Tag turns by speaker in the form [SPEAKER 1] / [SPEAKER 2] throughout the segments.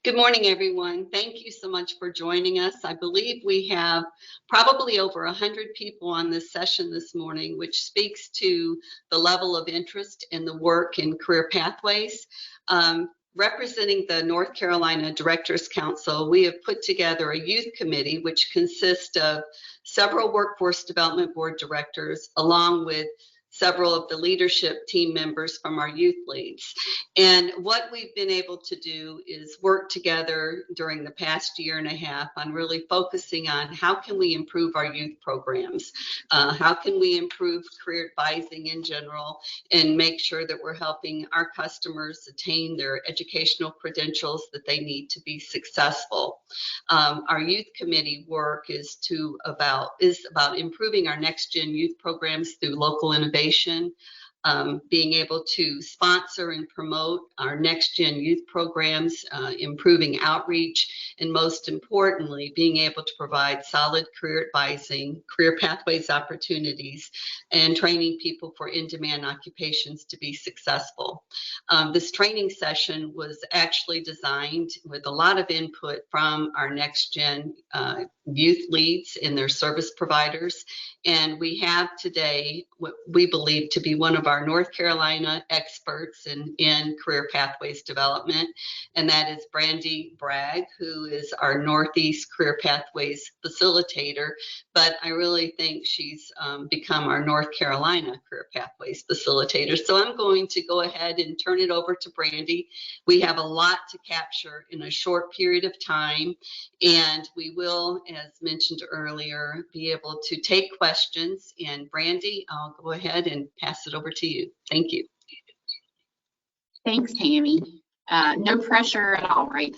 [SPEAKER 1] Good morning, everyone. Thank you so much for joining us. I believe we have probably over 100 people on this session this morning, which speaks to the level of interest in the work in career pathways. Representing the North Carolina Directors Council, we have put together a youth committee, which consists of several workforce development board directors, along with several of the leadership team members from our youth leads. And what we've been able to do is work together during the past year and a half on really focusing on how can we improve our youth programs, how can we improve career advising in general, and make sure that we're helping our customers attain their educational credentials that they need to be successful. Our youth committee work is about improving our next gen youth programs through local innovation, being able to sponsor and promote our next gen youth programs, improving outreach, and most importantly, being able to provide solid career advising, career pathways opportunities, and training people for in-demand occupations to be successful. This training session was actually designed with a lot of input from our next gen youth leads and their service providers. And we have today what we believe to be one of our North Carolina experts in career pathways development, and that is Brandi Bragg, who is our Northeast Career Pathways facilitator. But I really think she's become our North Carolina Career Pathways facilitator. So I'm going to go ahead and turn it over to Brandi. We have a lot to capture in a short period of time, and we will, as mentioned earlier, be able to take questions. And Brandi, I'll go ahead and pass it over to you. Thank you.
[SPEAKER 2] Thanks, Tammy. No pressure at all, right?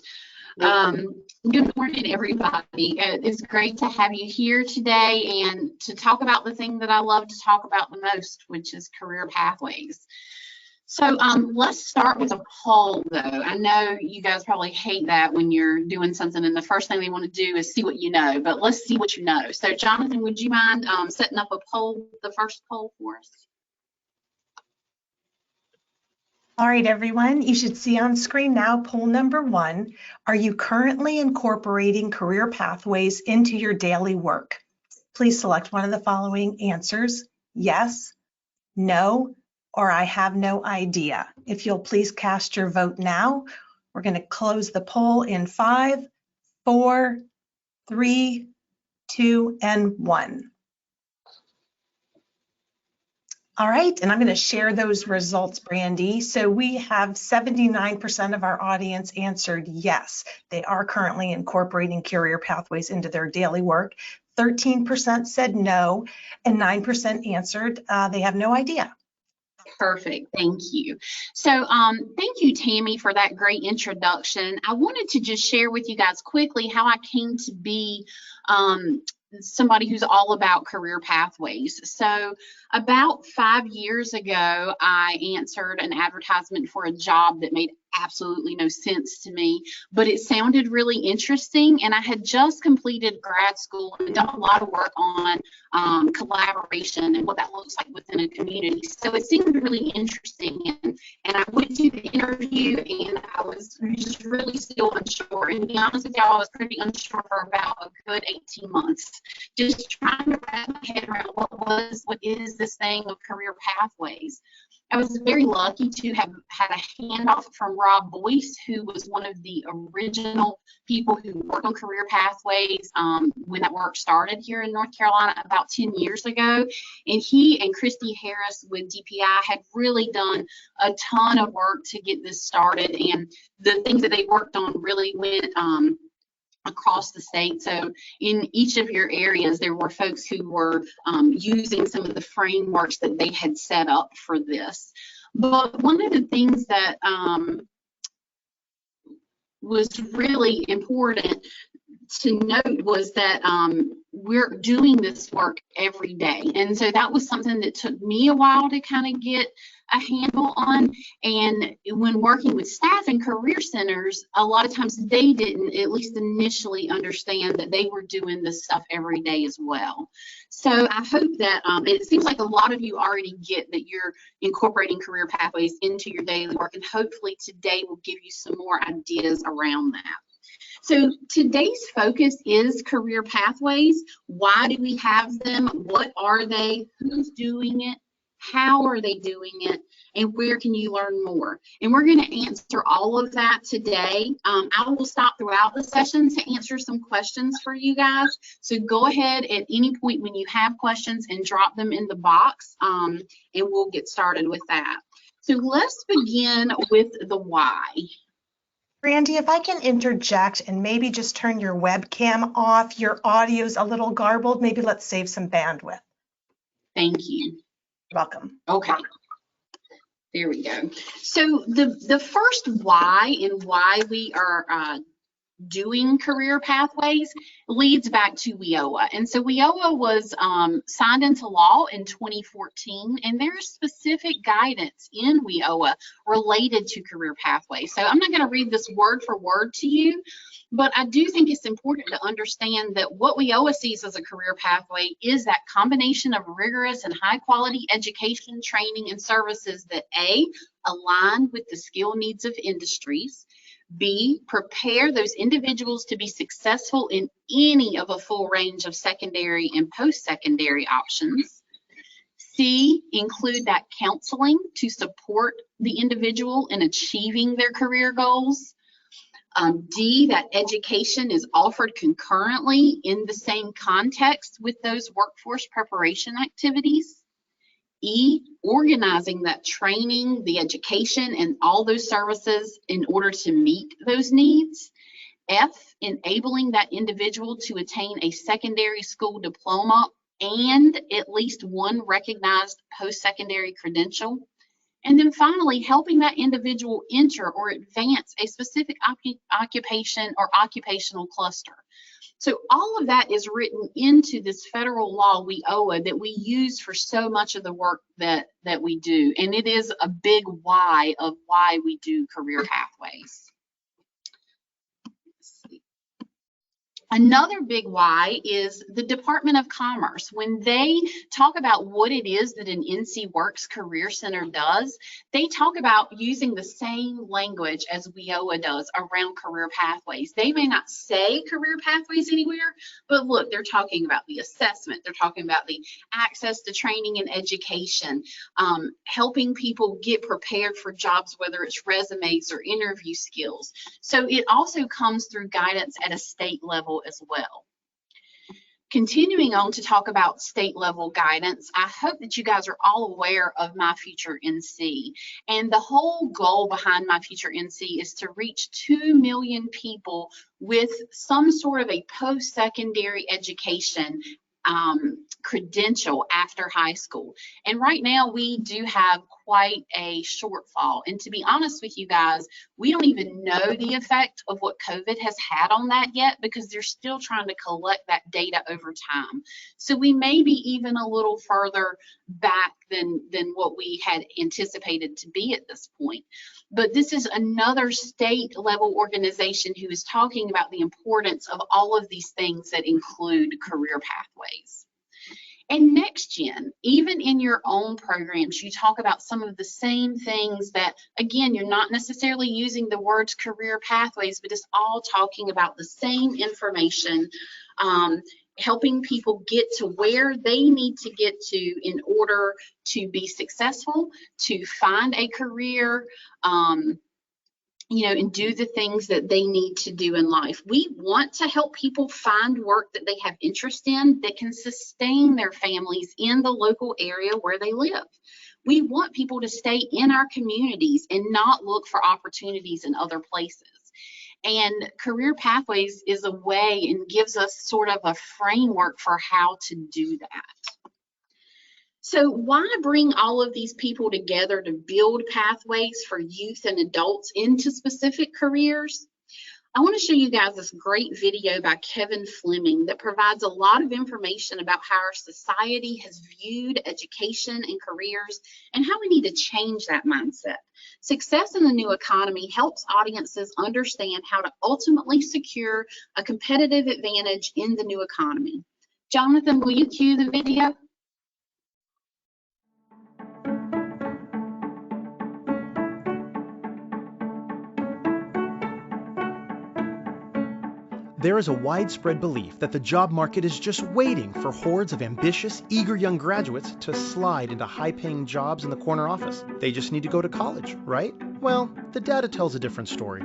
[SPEAKER 2] Good morning, everybody. It's great to have you here today and to talk about the thing that I love to talk about the most, which is career pathways. So let's start with a poll, though. I know you guys probably hate that when you're doing something and the first thing they want to do is see what you know, but let's see what you know. So Jonathan, would you mind setting up a poll, the first poll for us?
[SPEAKER 3] All right, everyone, you should see on screen now poll number 1. Are you currently incorporating career pathways into your daily work? Please select one of the following answers: yes, no, or I have no idea. If you'll please cast your vote now. We're going to close the poll in 5, 4, 3, 2, and 1. All right, and I'm going to share those results, Brandi. So we have 79% of our audience answered yes. They are currently incorporating career pathways into their daily work. 13% said no, and 9% answered they have no idea.
[SPEAKER 2] Perfect, thank you. So thank you, Tammy, for that great introduction. I wanted to just share with you guys quickly how I came to be somebody who's all about career pathways. So about 5 years ago, I answered an advertisement for a job that made absolutely no sense to me, but it sounded really interesting, and I had just completed grad school and done a lot of work on collaboration and what that looks like within a community. So it seemed really interesting, and I went to the interview, and I was just really still unsure. And to be honest with y'all, I was pretty unsure for about a good 18 months, just trying to wrap my head around what is this thing of career pathways. I was very lucky to have had a handoff from Rob Boyce, who was one of the original people who worked on career pathways when that work started here in North Carolina about 10 years ago. And he and Christy Harris with DPI had really done a ton of work to get this started. And the things that they worked on really went across the state. So in each of your areas, there were folks who were using some of the frameworks that they had set up for this. But one of the things that was really important to note was that we're doing this work every day. And so that was something that took me a while to kind of get a handle on. And when working with staff in career centers, a lot of times they didn't, at least initially, understand that they were doing this stuff every day as well. So I hope that it seems like a lot of you already get that you're incorporating career pathways into your daily work, and hopefully today will give you some more ideas around that. So today's focus is career pathways. Why do we have them? What are they? Who's doing it? How are they doing it? And where can you learn more? And we're going to answer all of that today. I will stop throughout the session to answer some questions for you guys. So go ahead at any point when you have questions and drop them in the box, and we'll get started with that. So let's begin with the why.
[SPEAKER 3] Brandi, if I can interject and maybe just turn your webcam off, your audio's a little garbled. Maybe let's save some bandwidth.
[SPEAKER 2] Thank you.
[SPEAKER 3] Welcome.
[SPEAKER 2] Okay. There we go. So the first why and why we are doing career pathways leads back to WIOA. And so WIOA was signed into law in 2014, and there's specific guidance in WIOA related to career pathways. So I'm not going to read this word for word to you, but I do think it's important to understand that what WIOA sees as a career pathway is that combination of rigorous and high quality education, training, and services that A, align with the skill needs of industries, B, prepare those individuals to be successful in any of a full range of secondary and post-secondary options. C, include that counseling to support the individual in achieving their career goals. D, that education is offered concurrently in the same context with those workforce preparation activities. E, organizing that training, the education, and all those services in order to meet those needs. F, enabling that individual to attain a secondary school diploma and at least one recognized post-secondary credential. And then finally, helping that individual enter or advance a specific occupation or occupational cluster. So all of that is written into this federal law WIOA that we use for so much of the work that we do. And it is a big why of why we do career pathways. Another big why is the Department of Commerce. When they talk about what it is that an NC Works Career Center does, they talk about using the same language as WIOA does around career pathways. They may not say career pathways anywhere, but look, they're talking about the assessment. They're talking about the access to training and education, helping people get prepared for jobs, whether it's resumes or interview skills. So it also comes through guidance at a state level as well. Continuing on to talk about state level guidance, I hope that you guys are all aware of My Future NC. And the whole goal behind My Future NC is to reach 2 million people with some sort of a post-secondary education credential after high school. And right now we do have quite a shortfall. And to be honest with you guys, we don't even know the effect of what COVID has had on that yet, because they're still trying to collect that data over time. So we may be even a little further back than what we had anticipated to be at this point. But this is another state level organization who is talking about the importance of all of these things that include career pathways. And next gen, even in your own programs, you talk about some of the same things that, again, you're not necessarily using the words career pathways, but it's all talking about the same information, helping people get to where they need to get to in order to be successful, to find a career, and do the things that they need to do in life. We want to help people find work that they have interest in that can sustain their families in the local area where they live. We want people to stay in our communities and not look for opportunities in other places. And Career Pathways is a way and gives us sort of a framework for how to do that. So why bring all of these people together to build pathways for youth and adults into specific careers? I want to show you guys this great video by Kevin Fleming that provides a lot of information about how our society has viewed education and careers and how we need to change that mindset. Success in the new economy helps audiences understand how to ultimately secure a competitive advantage in the new economy. Jonathan, will you cue the video?
[SPEAKER 4] There is a widespread belief that the job market is just waiting for hordes of ambitious, eager young graduates to slide into high-paying jobs in the corner office. They just need to go to college, right? Well, the data tells a different story.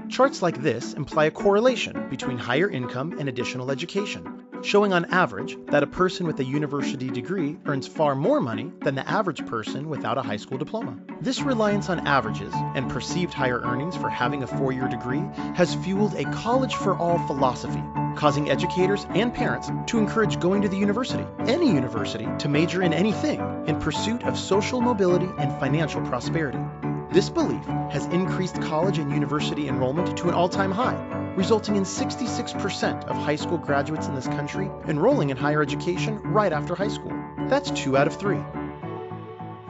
[SPEAKER 4] Charts like this imply a correlation between higher income and additional education, showing on average that a person with a university degree earns far more money than the average person without a high school diploma. This reliance on averages and perceived higher earnings for having a four-year degree has fueled a college-for-all philosophy, causing educators and parents to encourage going to the university, any university, to major in anything in pursuit of social mobility and financial prosperity. This belief has increased college and university enrollment to an all-time high, resulting in 66% of high school graduates in this country enrolling in higher education right after high school. That's 2 out of 3.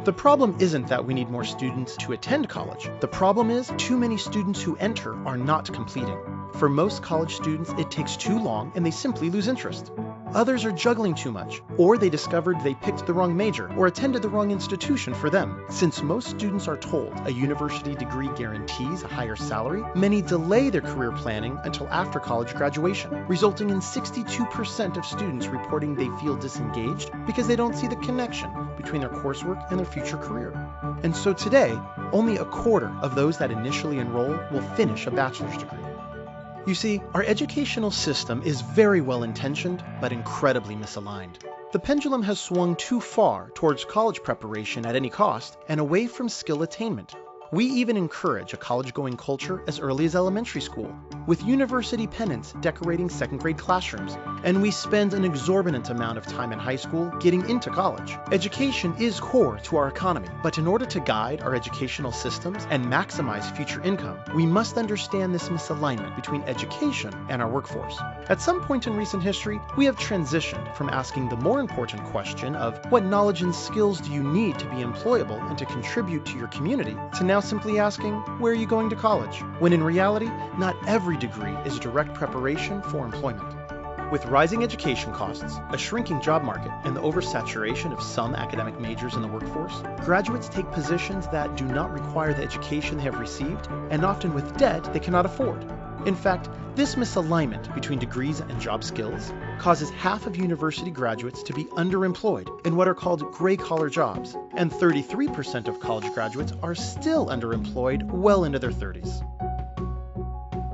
[SPEAKER 4] The problem isn't that we need more students to attend college. The problem is too many students who enter are not completing. For most college students, it takes too long and they simply lose interest. Others are juggling too much, or they discovered they picked the wrong major or attended the wrong institution for them. Since most students are told a university degree guarantees a higher salary, many delay their career planning until after college graduation, resulting in 62% of students reporting they feel disengaged because they don't see the connection between their coursework and their future career. And so today, only a quarter of those that initially enroll will finish a bachelor's degree. You see, our educational system is very well intentioned, but incredibly misaligned. The pendulum has swung too far towards college preparation at any cost and away from skill attainment. We even encourage a college-going culture as early as elementary school, with university pennants decorating second-grade classrooms, and we spend an exorbitant amount of time in high school getting into college. Education is core to our economy, but in order to guide our educational systems and maximize future income, we must understand this misalignment between education and our workforce. At some point in recent history, we have transitioned from asking the more important question of what knowledge and skills do you need to be employable and to contribute to your community, to now simply asking, where are you going to college? When in reality, not every degree is direct preparation for employment. With rising education costs, a shrinking job market, and the oversaturation of some academic majors in the workforce, graduates take positions that do not require the education they have received, and often with debt they cannot afford. In fact, this misalignment between degrees and job skills causes half of university graduates to be underemployed in what are called gray-collar jobs, and 33% of college graduates are still underemployed well into their 30s.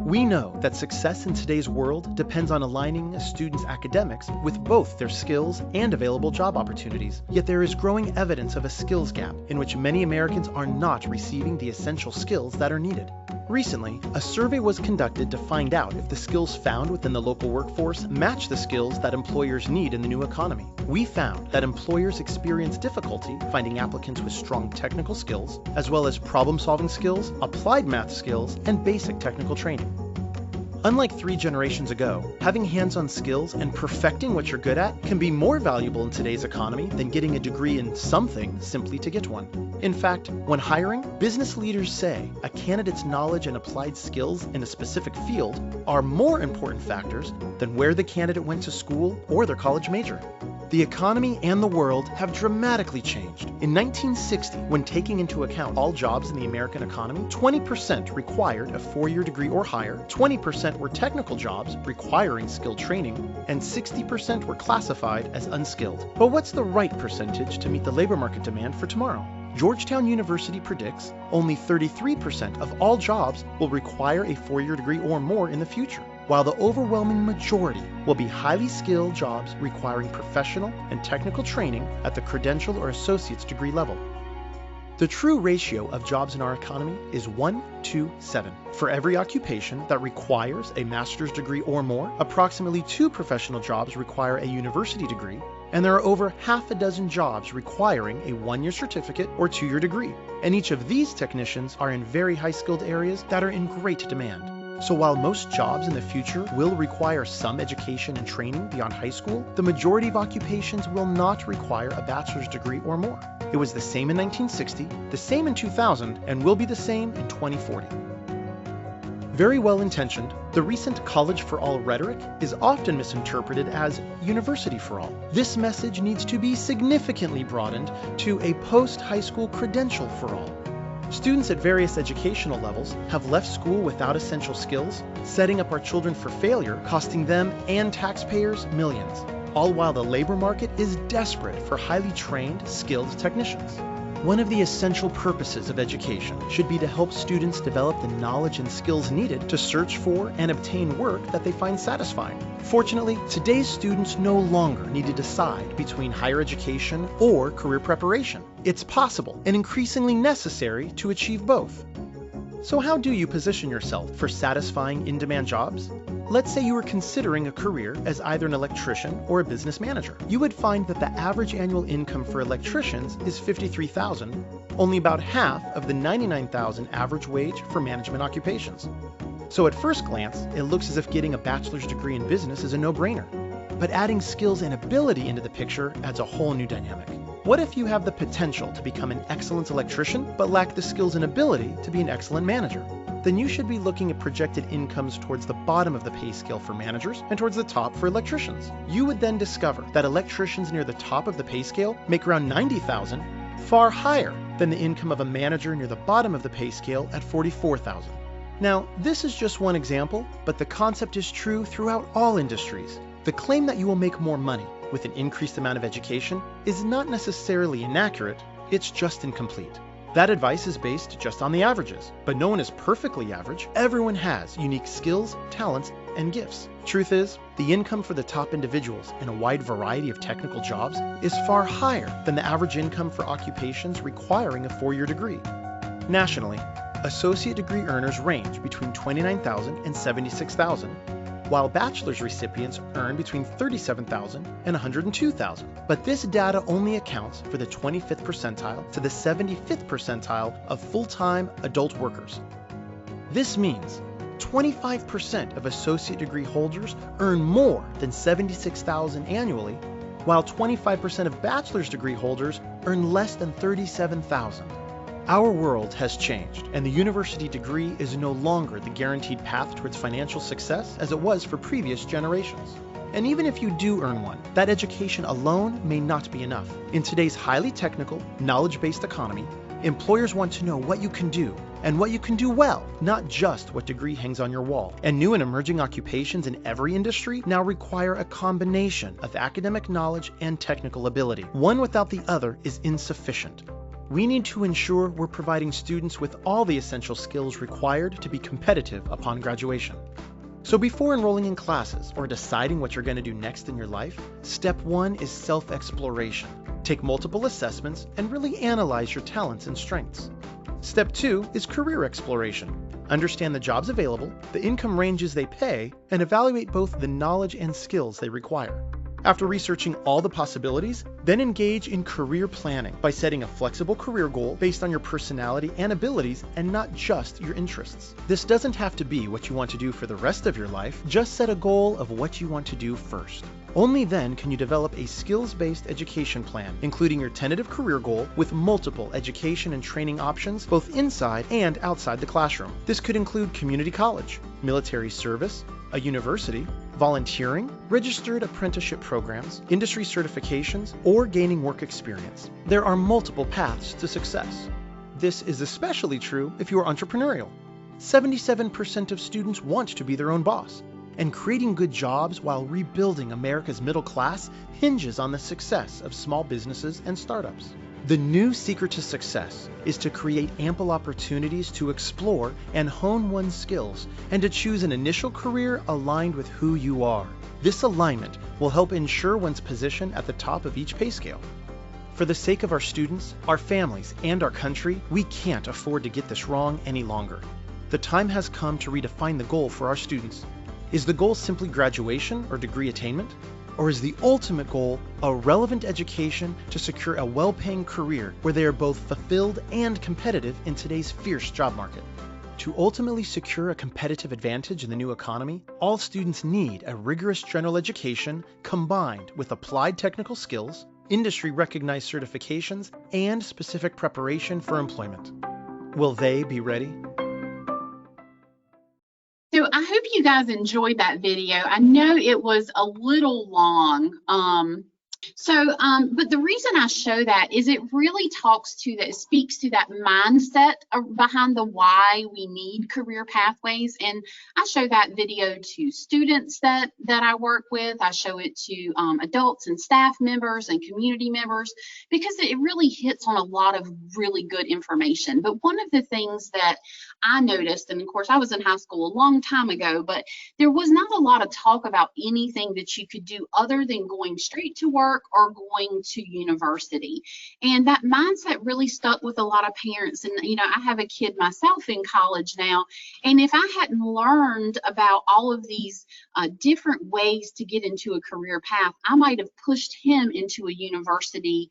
[SPEAKER 4] We know that success in today's world depends on aligning a student's academics with both their skills and available job opportunities. Yet there is growing evidence of a skills gap in which many Americans are not receiving the essential skills that are needed. Recently, a survey was conducted to find out if the skills found within the local workforce match the skills that employers need in the new economy. We found that employers experience difficulty finding applicants with strong technical skills, as well as problem-solving skills, applied math skills, and basic technical training. Unlike 3 generations ago, having hands-on skills and perfecting what you're good at can be more valuable in today's economy than getting a degree in something simply to get one. In fact, when hiring, business leaders say a candidate's knowledge and applied skills in a specific field are more important factors than where the candidate went to school or their college major. The economy and the world have dramatically changed. In 1960, when taking into account all jobs in the American economy, 20% required a 4-year degree or higher, 20% were technical jobs requiring skilled training, and 60% were classified as unskilled. But what's the right percentage to meet the labor market demand for tomorrow? Georgetown University predicts only 33% of all jobs will require a 4-year degree or more in the future, while the overwhelming majority will be highly skilled jobs requiring professional and technical training at the credential or associate's degree level. The true ratio of jobs in our economy is 1 to 7. For every occupation that requires a master's degree or more, approximately 2 professional jobs require a university degree, and there are over half a dozen jobs requiring a 1-year certificate or 2-year degree. And each of these technicians are in very high-skilled areas that are in great demand. So while most jobs in the future will require some education and training beyond high school, the majority of occupations will not require a bachelor's degree or more. It was the same in 1960, the same in 2000, and will be the same in 2040. Very well intentioned, the recent college for all rhetoric is often misinterpreted as university for all. This message needs to be significantly broadened to a post-high school credential for all. Students at various educational levels have left school without essential skills, setting up our children for failure, costing them and taxpayers millions, all while the labor market is desperate for highly trained, skilled technicians. One of the essential purposes of education should be to help students develop the knowledge and skills needed to search for and obtain work that they find satisfying. Fortunately, today's students no longer need to decide between higher education or career preparation. It's possible and increasingly necessary to achieve both. So how do you position yourself for satisfying in-demand jobs? Let's say you were considering a career as either an electrician or a business manager. You would find that the average annual income for electricians is $53,000, only about half of the $99,000 average wage for management occupations. So at first glance, it looks as if getting a bachelor's degree in business is a no-brainer. But adding skills and ability into the picture adds a whole new dynamic. What if you have the potential to become an excellent electrician, but lack the skills and ability to be an excellent manager? Then you should be looking at projected incomes towards the bottom of the pay scale for managers and towards the top for electricians. You would then discover that electricians near the top of the pay scale make around $90,000, far higher than the income of a manager near the bottom of the pay scale at $44,000. Now, this is just one example, but the concept is true throughout all industries. The claim that you will make more money with an increased amount of education is not necessarily inaccurate, it's just incomplete. That advice is based just on the averages, but no one is perfectly average. Everyone has unique skills, talents, and gifts. Truth is, the income for the top individuals in a wide variety of technical jobs is far higher than the average income for occupations requiring a 4-year degree. Nationally, associate degree earners range between $29,000 and $76,000, while bachelor's recipients earn between $37,000 and $102,000. But this data only accounts for the 25th percentile to the 75th percentile of full-time adult workers. This means 25% of associate degree holders earn more than $76,000 annually, while 25% of bachelor's degree holders earn less than $37,000. Our world has changed, and the university degree is no longer the guaranteed path towards financial success as it was for previous generations. And even if you do earn one, that education alone may not be enough. In today's highly technical, knowledge-based economy, employers want to know what you can do, and what you can do well, not just what degree hangs on your wall. And new and emerging occupations in every industry now require a combination of academic knowledge and technical ability. One without the other is insufficient. We need to ensure we're providing students with all the essential skills required to be competitive upon graduation. So before enrolling in classes or deciding what you're going to do next in your life, step 1 is self-exploration. Take multiple assessments and really analyze your talents and strengths. Step 2 is career exploration. Understand the jobs available, the income ranges they pay, and evaluate both the knowledge and skills they require. After researching all the possibilities, then engage in career planning by setting a flexible career goal based on your personality and abilities and not just your interests. This doesn't have to be what you want to do for the rest of your life, just set a goal of what you want to do first. Only then can you develop a skills-based education plan, including your tentative career goal with multiple education and training options both inside and outside the classroom. This could include community college, military service, a university, volunteering, registered apprenticeship programs, industry certifications, or gaining work experience. There are multiple paths to success. This is especially true if you are entrepreneurial. 77% of students want to be their own boss, and creating good jobs while rebuilding America's middle class hinges on the success of small businesses and startups. The new secret to success is to create ample opportunities to explore and hone one's skills and to choose an initial career aligned with who you are. This alignment will help ensure one's position at the top of each pay scale. For the sake of our students, our families, and our country, we can't afford to get this wrong any longer. The time has come to redefine the goal for our students. Is the goal simply graduation or degree attainment? Or is the ultimate goal a relevant education to secure a well-paying career where they are both fulfilled and competitive in today's fierce job market? To ultimately secure a competitive advantage in the new economy, all students need a rigorous general education combined with applied technical skills, industry-recognized certifications, and specific preparation for employment. Will they be ready?
[SPEAKER 2] So I hope you guys enjoyed that video. I know it was a little long. But the reason I show that is it really speaks to that mindset behind the why we need career pathways. And I show that video to students that I work with. I show it to adults and staff members and community members, because it really hits on a lot of really good information. But one of the things that I noticed, and of course I was in high school a long time ago, but there was not a lot of talk about anything that you could do other than going straight to work or going to university. And that mindset really stuck with a lot of parents. And, I have a kid myself in college now. And if I hadn't learned about all of these different ways to get into a career path, I might have pushed him into a university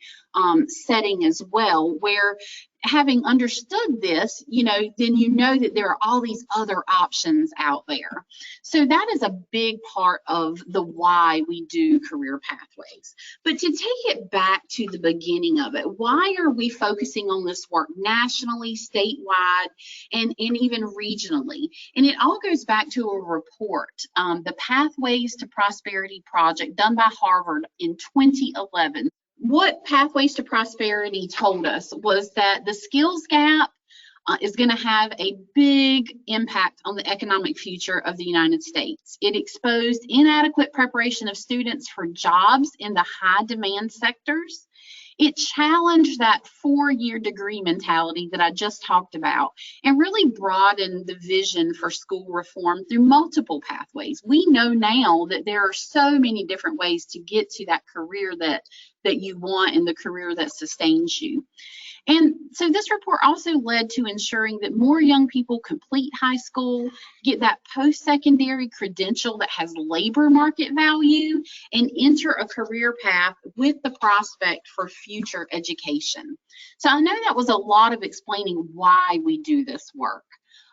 [SPEAKER 2] setting as well, where having understood this, then you know that there are all these other options out there. So that is a big part of the why we do career pathways. But to take it back to the beginning of it, why are we focusing on this work nationally, statewide, and even regionally? And it all goes back to a report, the Pathways to Prosperity project done by Harvard in 2011. What Pathways to Prosperity told us was that the skills gap is going to have a big impact on the economic future of the United States. It exposed inadequate preparation of students for jobs in the high demand sectors. It challenged that 4-year degree mentality that I just talked about and really broadened the vision for school reform through multiple pathways. We know now that there are so many different ways to get to that career that you want and the career that sustains you. And so this report also led to ensuring that more young people complete high school, get that post-secondary credential that has labor market value, and enter a career path with the prospect for future education. So I know that was a lot of explaining why we do this work.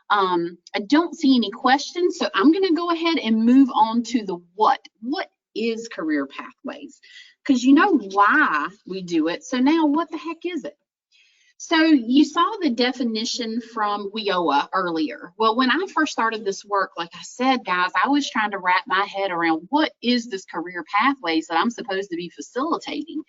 [SPEAKER 2] I don't see any questions, so I'm going to go ahead and move on to the what. What is career pathways? Because you know why we do it, so now what the heck is it? So you saw the definition from WIOA earlier. Well, when I first started this work, like I said, guys, I was trying to wrap my head around what is this career pathways that I'm supposed to be facilitating.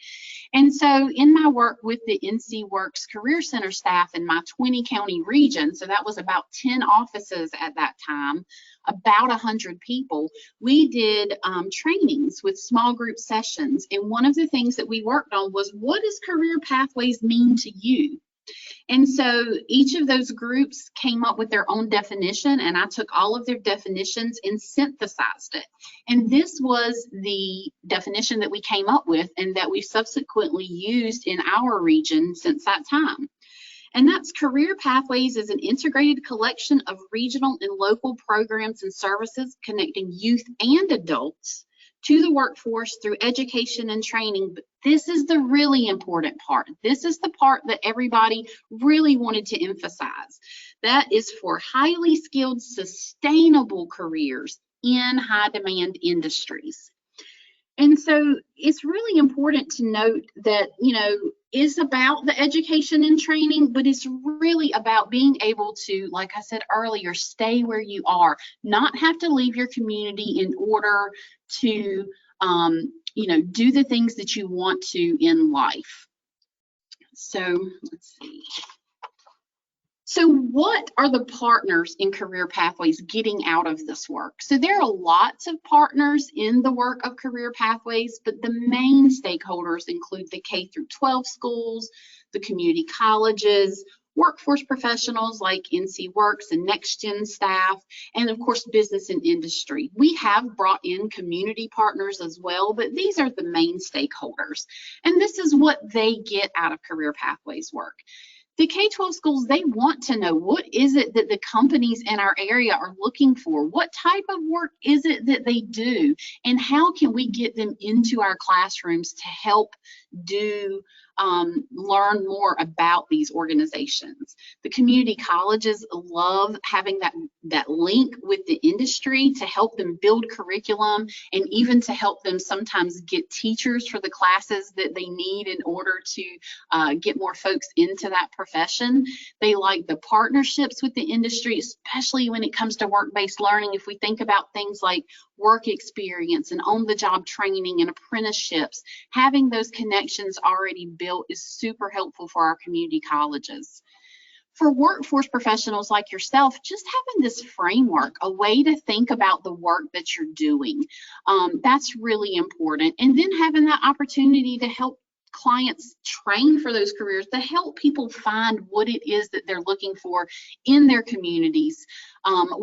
[SPEAKER 2] And so in my work with the NC Works Career Center staff in my 20-county region, so that was about 10 offices at that time, about 100 people, we did trainings with small group sessions. And one of the things that we worked on was, what does career pathways mean to you? And so each of those groups came up with their own definition, and I took all of their definitions and synthesized it. And this was the definition that we came up with and that we subsequently used in our region since that time. And that's career pathways is an integrated collection of regional and local programs and services connecting youth and adults to the workforce through education and training. But this is the really important part. This is the part that everybody really wanted to emphasize. That is for highly skilled, sustainable careers in high demand industries. And so it's really important to note that, it's about the education and training, but it's really about being able to, like I said earlier, stay where you are, not have to leave your community in order to, do the things that you want to in life. So let's see. So what are the partners in career pathways getting out of this work? So there are lots of partners in the work of career pathways, but the main stakeholders include the K through 12 schools, the community colleges, workforce professionals like NC Works and NextGen staff, and of course business and industry. We have brought in community partners as well, but these are the main stakeholders. And this is what they get out of career pathways work. The K-12 schools, they want to know, what is it that the companies in our area are looking for? What type of work is it that they do? And how can we get them into our classrooms to help do learn more about these organizations. The community colleges love having that link with the industry to help them build curriculum and even to help them sometimes get teachers for the classes that they need in order to get more folks into that profession. They like the partnerships with the industry, especially when it comes to work-based learning. If we think about things like work experience and on-the-job training and apprenticeships, having those connections already built is super helpful for our community colleges. For workforce professionals like yourself, just having this framework, a way to think about the work that you're doing, that's really important. And then having that opportunity to help clients train for those careers, to help people find what it is that they're looking for in their communities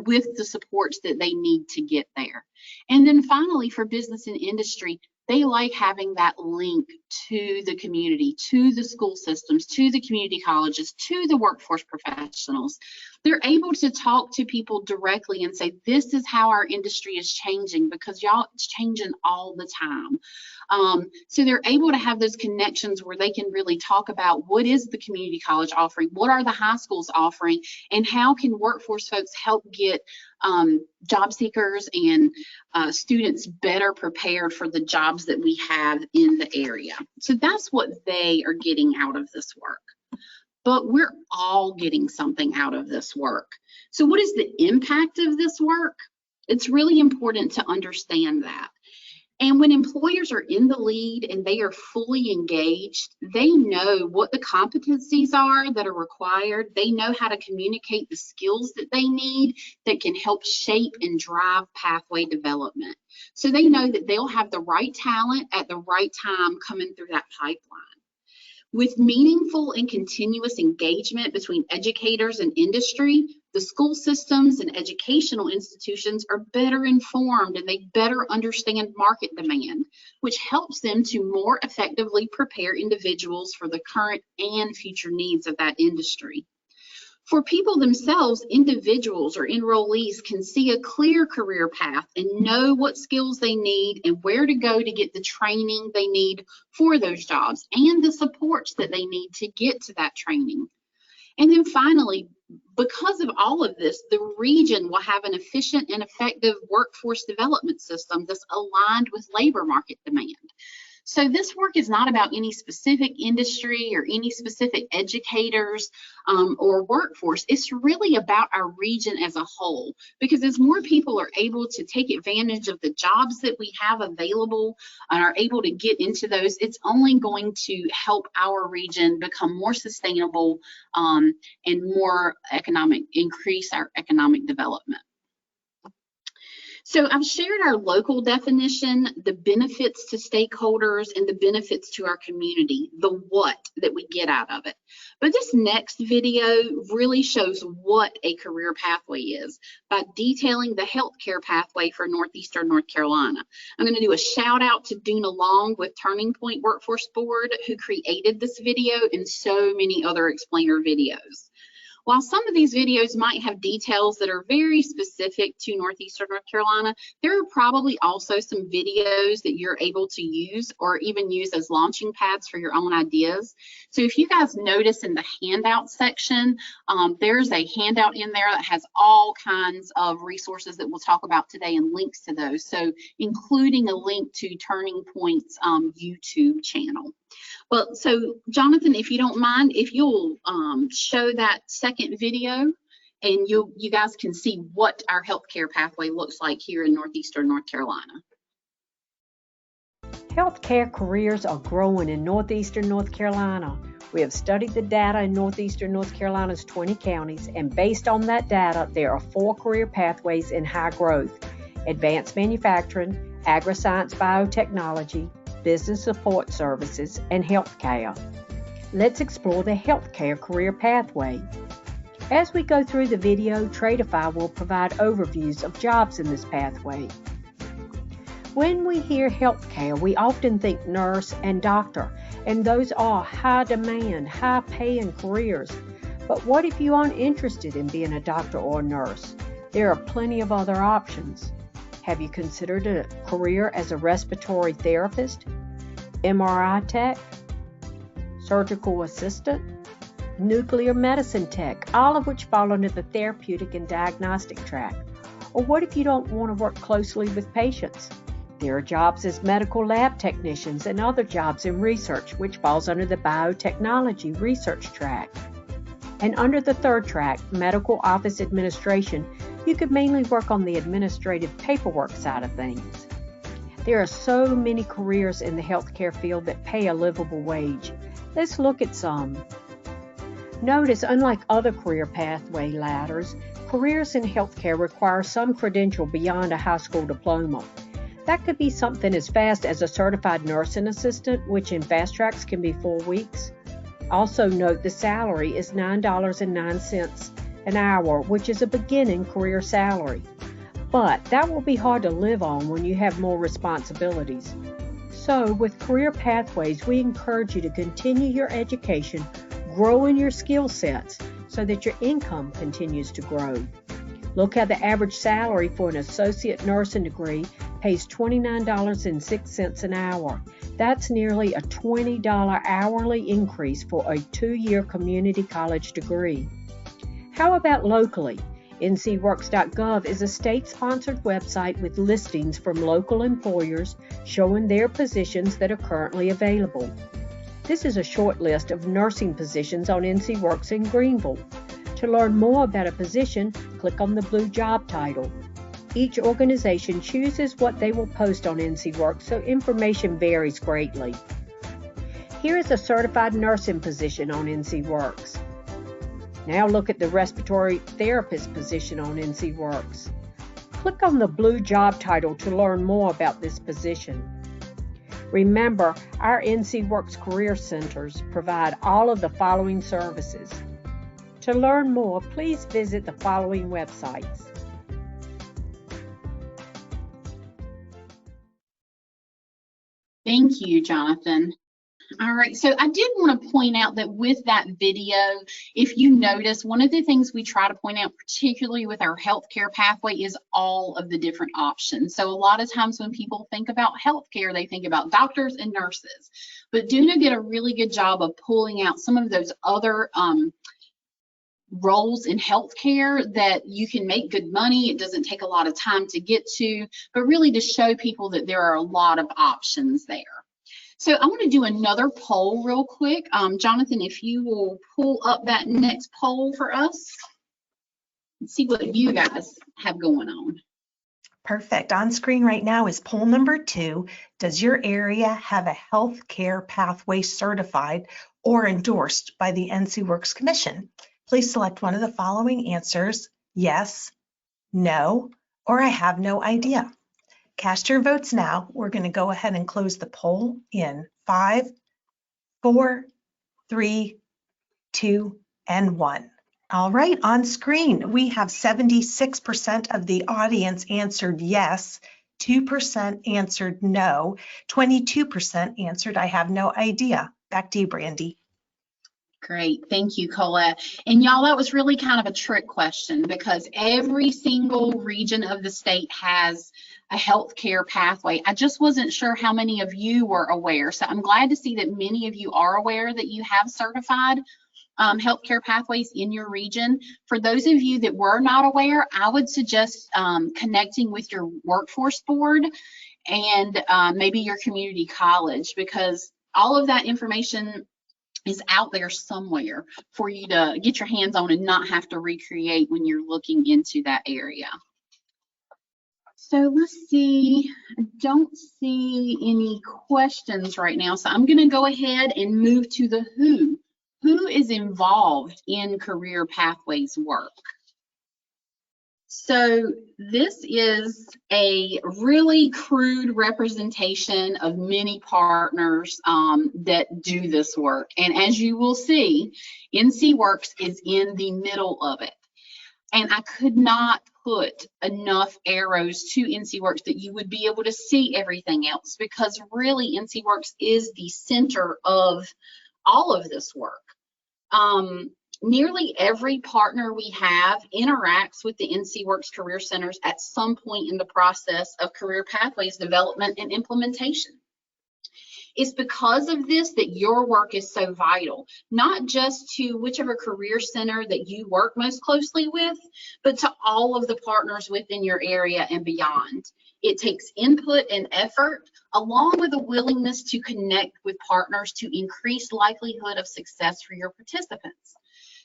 [SPEAKER 2] with the supports that they need to get there. And then finally, for business and industry, they like having that link to the community, to the school systems, to the community colleges, to the workforce professionals. They're able to talk to people directly and say, this is how our industry is changing, because y'all, it's changing all the time. So they're able to have those connections where they can really talk about what is the community college offering, what are the high schools offering, and how can workforce folks help get job seekers and students better prepared for the jobs that we have in the area. So that's what they are getting out of this work. But we're all getting something out of this work. So what is the impact of this work? It's really important to understand that. And when employers are in the lead and they are fully engaged, they know what the competencies are that are required. They know how to communicate the skills that they need that can help shape and drive pathway development. So they know that they'll have the right talent at the right time coming through that pipeline. With meaningful and continuous engagement between educators and industry, the school systems and educational institutions are better informed and they better understand market demand, which helps them to more effectively prepare individuals for the current and future needs of that industry. For people themselves, individuals or enrollees can see a clear career path and know what skills they need and where to go to get the training they need for those jobs and the supports that they need to get to that training. And then finally, because of all of this, the region will have an efficient and effective workforce development system that's aligned with labor market demand. So this work is not about any specific industry or any specific educators or workforce. It's really about our region as a whole, because as more people are able to take advantage of the jobs that we have available and are able to get into those, it's only going to help our region become more sustainable and more economic, increase our economic development. So I've shared our local definition, the benefits to stakeholders and the benefits to our community, the what that we get out of it. But this next video really shows what a career pathway is by detailing the healthcare pathway for Northeastern North Carolina. I'm going to do a shout out to Duna Long with Turning Point Workforce Board, who created this video and so many other explainer videos. While some of these videos might have details that are very specific to Northeastern North Carolina, there are probably also some videos that you're able to use or even use as launching pads for your own ideas. So if you guys notice in the handout section, there's a handout in there that has all kinds of resources that we'll talk about today and links to those. So including a link to Turning Point's YouTube channel. Well, so Jonathan, if you don't mind, if you'll show that second video and you guys can see what our healthcare pathway looks like here in Northeastern North Carolina.
[SPEAKER 5] Healthcare careers are growing in Northeastern North Carolina. We have studied the data in Northeastern North Carolina's 20 counties, and based on that data, there are 4 career pathways in high growth: advanced manufacturing, agri-science biotechnology, business support services, and healthcare. Let's explore the healthcare career pathway. As we go through the video, Redefine will provide overviews of jobs in this pathway. When we hear healthcare, we often think nurse and doctor, and those are high demand, high paying careers. But what if you aren't interested in being a doctor or a nurse? There are plenty of other options. Have you considered a career as a respiratory therapist, MRI tech, surgical assistant, nuclear medicine tech, all of which fall under the therapeutic and diagnostic track. Or what if you don't want to work closely with patients? There are jobs as medical lab technicians and other jobs in research, which falls under the biotechnology research track. And under the third track, medical office administration, you could mainly work on the administrative paperwork side of things. There are so many careers in the healthcare field that pay a livable wage. Let's look at some. Notice, unlike other career pathway ladders, careers in healthcare require some credential beyond a high school diploma. That could be something as fast as a certified nursing assistant, which in fast tracks can be 4 weeks. Also note the salary is $9.09 an hour, which is a beginning career salary. But that will be hard to live on when you have more responsibilities. So with career pathways, we encourage you to continue your education, grow in your skill sets so that your income continues to grow. Look how the average salary for an associate nursing degree pays $29.06 an hour. That's nearly a $20 hourly increase for a 2-year community college degree. How about locally? ncworks.gov is a state-sponsored website with listings from local employers showing their positions that are currently available. This is a short list of nursing positions on NCWorks in Greenville. To learn more about a position, click on the blue job title. Each organization chooses what they will post on NCWorks, so information varies greatly. Here is a certified nursing position on NCWorks. Now look at the respiratory therapist position on NCWorks. Click on the blue job title to learn more about this position. Remember, our NCWorks Career Centers provide all of the following services. To learn more, please visit the following websites.
[SPEAKER 2] Thank you, Jonathan. All right, so I did want to point out that with that video, if you notice, one of the things we try to point out, particularly with our healthcare pathway, is all of the different options. So a lot of times when people think about healthcare, they think about doctors and nurses. But Duna did a really good job of pulling out some of those other roles in healthcare that you can make good money. It doesn't take a lot of time to get to, but really to show people that there are a lot of options there. So I want to do another poll real quick. Jonathan, if you will pull up that next poll for us and see what you guys have going on.
[SPEAKER 3] Perfect. On screen right now is poll number 2. Does your area have a healthcare pathway certified or endorsed by the NCWorks Commission? Please select one of the following answers: yes, no, or I have no idea. Cast your votes now. We're going to go ahead and close the poll in 5, 4, 3, 2, and 1. All right, on screen, we have 76% of the audience answered yes, 2% answered no, 22% answered I have no idea. Back to you, Brandi.
[SPEAKER 2] Great, thank you, Colette. And y'all, that was really kind of a trick question because every single region of the state has a healthcare pathway. I just wasn't sure how many of you were aware. So I'm glad to see that many of you are aware that you have certified healthcare pathways in your region. For those of you that were not aware, I would suggest connecting with your workforce board and maybe your community college, because all of that information is out there somewhere for you to get your hands on and not have to recreate when you're looking into that area. So let's see, I don't see any questions right now. So I'm gonna go ahead and move to the who. Who is involved in career pathways work? So this is a really crude representation of many partners that do this work. And as you will see, NCWorks is in the middle of it. And I could not put enough arrows to NCWorks that you would be able to see everything else, because really NCWorks is the center of all of this work. Nearly every partner we have interacts with the NCWorks Career Centers at some point in the process of career pathways development and implementation. It's because of this that your work is so vital, not just to whichever career center that you work most closely with, but to all of the partners within your area and beyond. It takes input and effort, along with a willingness to connect with partners to increase likelihood of success for your participants.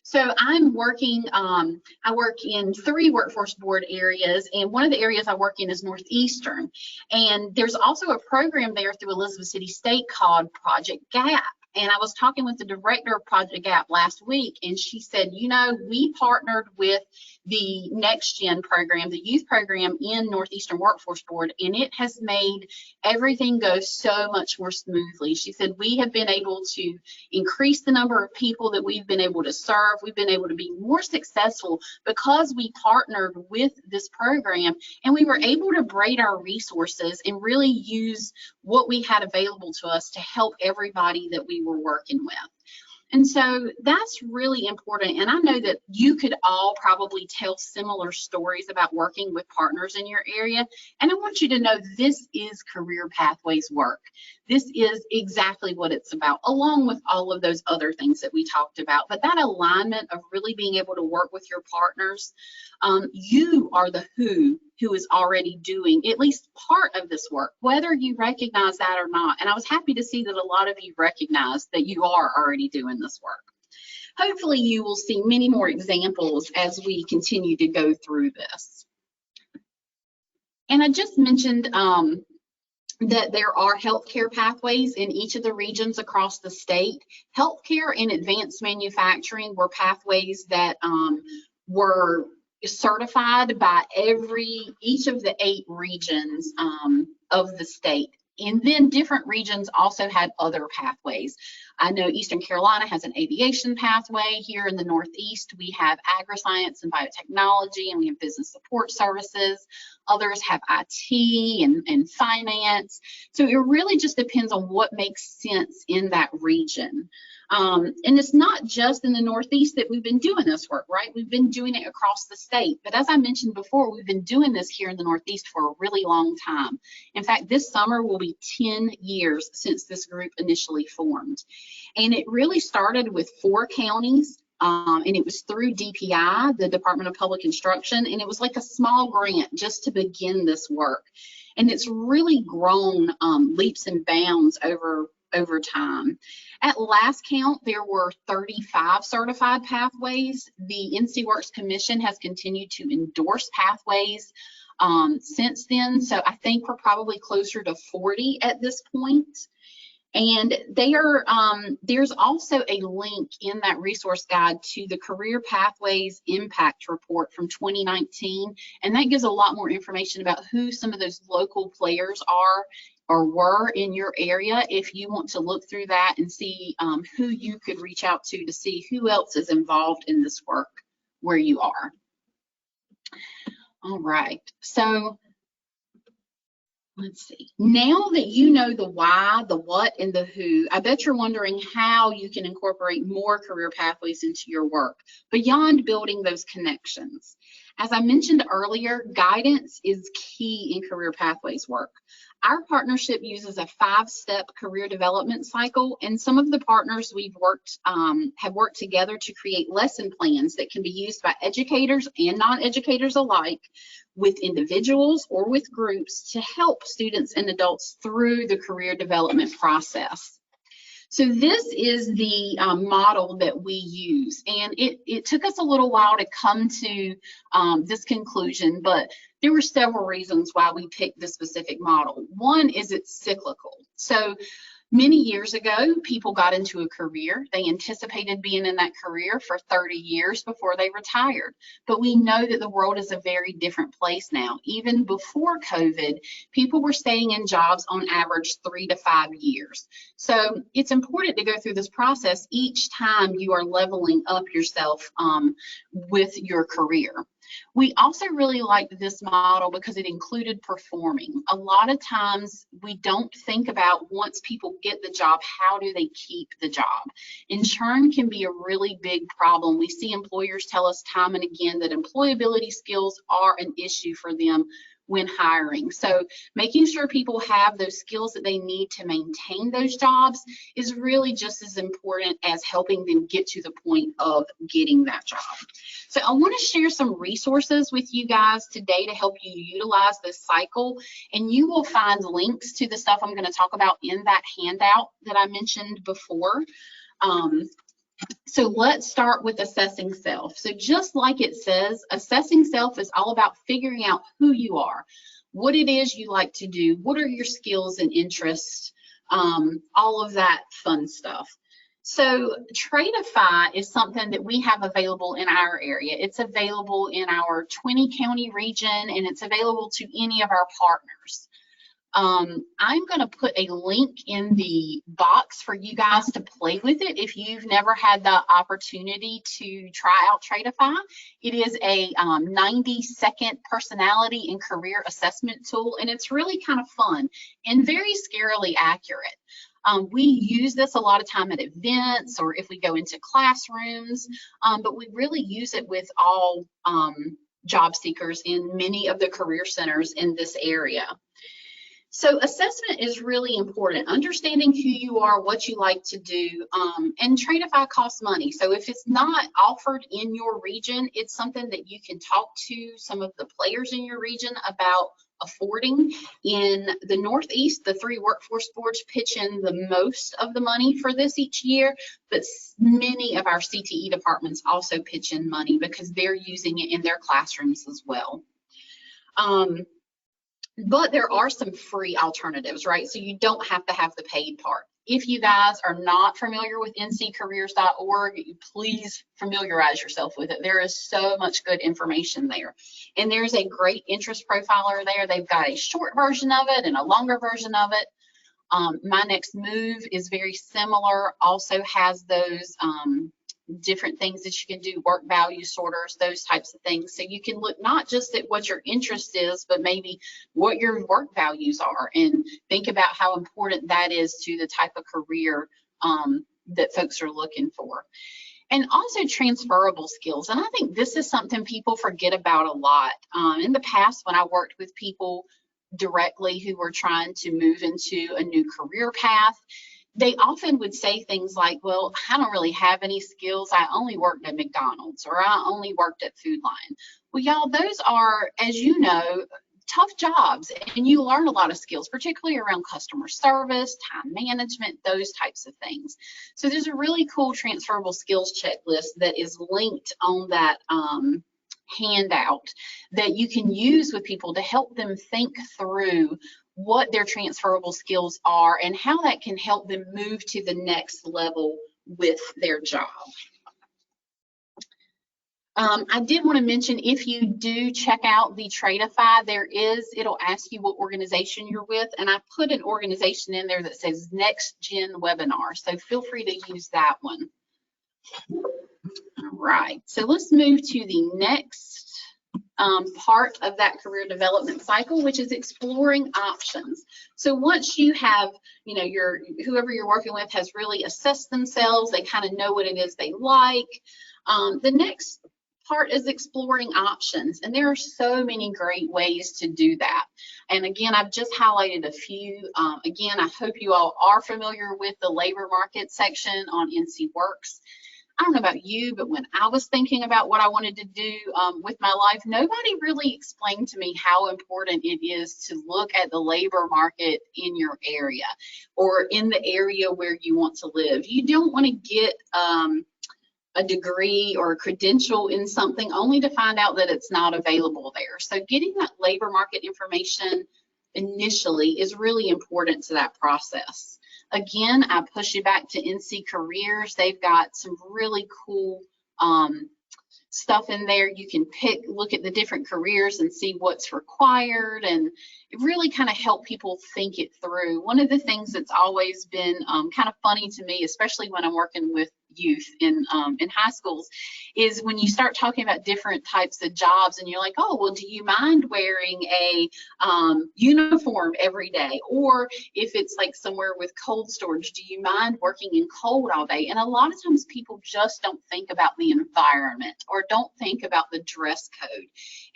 [SPEAKER 2] So I'm working, I work in 3 workforce board areas, and one of the areas I work in is Northeastern. And there's also a program there through Elizabeth City State called Project GAP. And I was talking with the director of Project GAP last week, and she said, you know, we partnered with the Next Gen program, the youth program in Northeastern Workforce Board, and it has made everything go so much more smoothly. She said, we have been able to increase the number of people that we've been able to serve. We've been able to be more successful because we partnered with this program, and we were able to braid our resources and really use what we had available to us to help everybody that we were working with. And so that's really important. And I know that you could all probably tell similar stories about working with partners in your area. And I want you to know this is Career Pathways work. This is exactly what it's about, along with all of those other things that we talked about. But that alignment of really being able to work with your partners, you are the who is already doing at least part of this work, whether you recognize that or not. And I was happy to see that a lot of you recognize that you are already doing this work. Hopefully you will see many more examples as we continue to go through this. And I just mentioned that there are healthcare pathways in each of the regions across the state. Healthcare and advanced manufacturing were pathways that were certified by each of the 8 regions of the state. And then different regions also had other pathways. I know Eastern Carolina has an aviation pathway. Here in the Northeast, we have agri-science and biotechnology, and we have business support services. Others have IT and finance. So it really just depends on what makes sense in that region. And it's not just in the Northeast that we've been doing this work, right? We've been doing it across the state. But as I mentioned before, we've been doing this here in the Northeast for a really long time. In fact, this summer will be 10 years since this group initially formed. And it really started with 4 counties. And it was through DPI, the Department of Public Instruction, and it was like a small grant just to begin this work. And it's really grown leaps and bounds over time. At last count, there were 35 certified pathways. The NC Works Commission has continued to endorse pathways since then. So I think we're probably closer to 40 at this point. And they are, there's also a link in that resource guide to the Career Pathways Impact Report from 2019. And that gives a lot more information about who some of those local players are or were in your area, if you want to look through that and see who you could reach out to see who else is involved in this work where you are. All right, so let's see. Now that you know the why, the what, and the who, I bet you're wondering how you can incorporate more career pathways into your work beyond building those connections. As I mentioned earlier, guidance is key in career pathways work. Our partnership uses a 5-step career development cycle, and some of the partners we've worked have worked together to create lesson plans that can be used by educators and non-educators alike, with individuals or with groups, to help students and adults through the career development process. So this is the model that we use, and it took us a little while to come to this conclusion, but there were several reasons why we picked this specific model. One is it's cyclical. So many years ago, people got into a career. They anticipated being in that career for 30 years before they retired. But we know that the world is a very different place now. Even before COVID, people were staying in jobs on average 3 to 5 years. So it's important to go through this process each time you are leveling up yourself with your career. We also really liked this model because it included performing. A lot of times we don't think about, once people get the job, how do they keep the job? And churn can be a really big problem. We see employers tell us time and again that employability skills are an issue for them when hiring. So making sure people have those skills that they need to maintain those jobs is really just as important as helping them get to the point of getting that job. So I want to share some resources with you guys today to help you utilize this cycle, and you will find links to the stuff I'm going to talk about in that handout that I mentioned before. So let's start with assessing self. So just like it says, assessing self is all about figuring out who you are, what it is you like to do, what are your skills and interests, all of that fun stuff. So Redefine is something that we have available in our area. It's available in our 20-county region, and it's available to any of our partners. I'm going to put a link in the box for you guys to play with it if you've never had the opportunity to try out Redefine. It is a 90-second personality and career assessment tool, and it's really kind of fun and very scarily accurate. We use this a lot of time at events or if we go into classrooms, but we really use it with all job seekers in many of the career centers in this area. So assessment is really important, understanding who you are, what you like to do, and Redefine costs money. So if it's not offered in your region, it's something that you can talk to some of the players in your region about affording. In the Northeast, the 3 workforce boards pitch in the most of the money for this each year, but many of our CTE departments also pitch in money because they're using it in their classrooms as well. But there are some free alternatives, right? So you don't have to have the paid part. If you guys are not familiar with nccareers.org, please familiarize yourself with it. There is so much good information there. And there's a great interest profiler there. They've got a short version of it and a longer version of it. My Next Move is very similar, also has those different things that you can do, work value sorters, those types of things. So you can look not just at what your interest is, but maybe what your work values are, and think about how important that is to the type of career that folks are looking for. And also transferable skills. And I think this is something people forget about a lot. In the past, when I worked with people directly who were trying to move into a new career path, they often would say things like, well, I don't really have any skills. I only worked at McDonald's, or I only worked at Food Lion. Well, y'all, those are, as you know, tough jobs, and you learn a lot of skills, particularly around customer service, time management, those types of things. So there's a really cool transferable skills checklist that is linked on that handout that you can use with people to help them think through what their transferable skills are and how that can help them move to the next level with their job. I did want to mention, if you do check out the Redefine, it'll ask you what organization you're with, and I put an organization in there that says Next Gen Webinar, so feel free to use that one. All right, so let's move to the next part of that career development cycle, which is exploring options. So once you have, whoever you're working with has really assessed themselves, they kind of know what it is they like. The next part is exploring options, and there are so many great ways to do that. And again, I've just highlighted a few. Again, I hope you all are familiar with the labor market section on NC Works. I don't know about you, but when I was thinking about what I wanted to do with my life, nobody really explained to me how important it is to look at the labor market in your area or in the area where you want to live. You don't want to get a degree or a credential in something only to find out that it's not available there. So getting that labor market information initially is really important to that process. Again, I push you back to NC Careers. They've got some really cool stuff in there. You can look at the different careers and see what's required, and it really kind of help people think it through. One of the things that's always been kind of funny to me, especially when I'm working with youth in high schools, is when you start talking about different types of jobs and you're like, oh, well, do you mind wearing a uniform every day? Or if it's like somewhere with cold storage, do you mind working in cold all day? And a lot of times people just don't think about the environment or don't think about the dress code.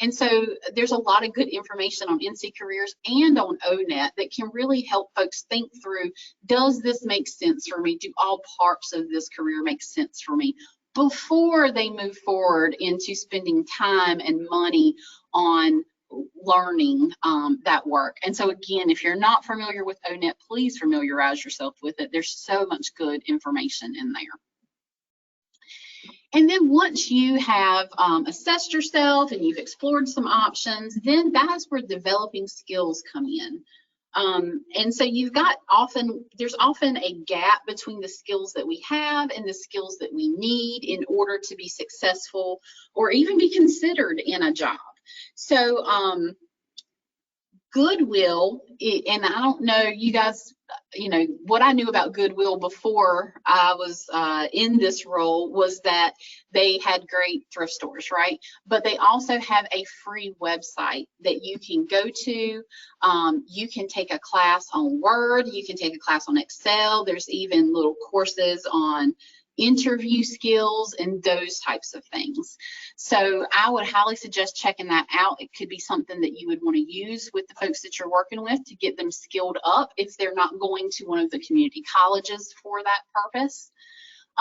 [SPEAKER 2] And so there's a lot of good information on NC Careers and on ONET that can really help folks think through, does this make sense for me? Do all parts of this career make sense for me? Before they move forward into spending time and money on learning that work. And so again, if you're not familiar with ONET, please familiarize yourself with it. There's so much good information in there. And then once you have assessed yourself and you've explored some options, then that's where developing skills come in. And so there's often a gap between the skills that we have and the skills that we need in order to be successful or even be considered in a job. So Goodwill, and I don't know, you guys, what I knew about Goodwill before I was in this role was that they had great thrift stores, right? But they also have a free website that you can go to. You can take a class on Word, you can take a class on Excel. There's even little courses on interview skills and those types of things. So I would highly suggest checking that out. It could be something that you would want to use with the folks that you're working with to get them skilled up if they're not going to one of the community colleges for that purpose.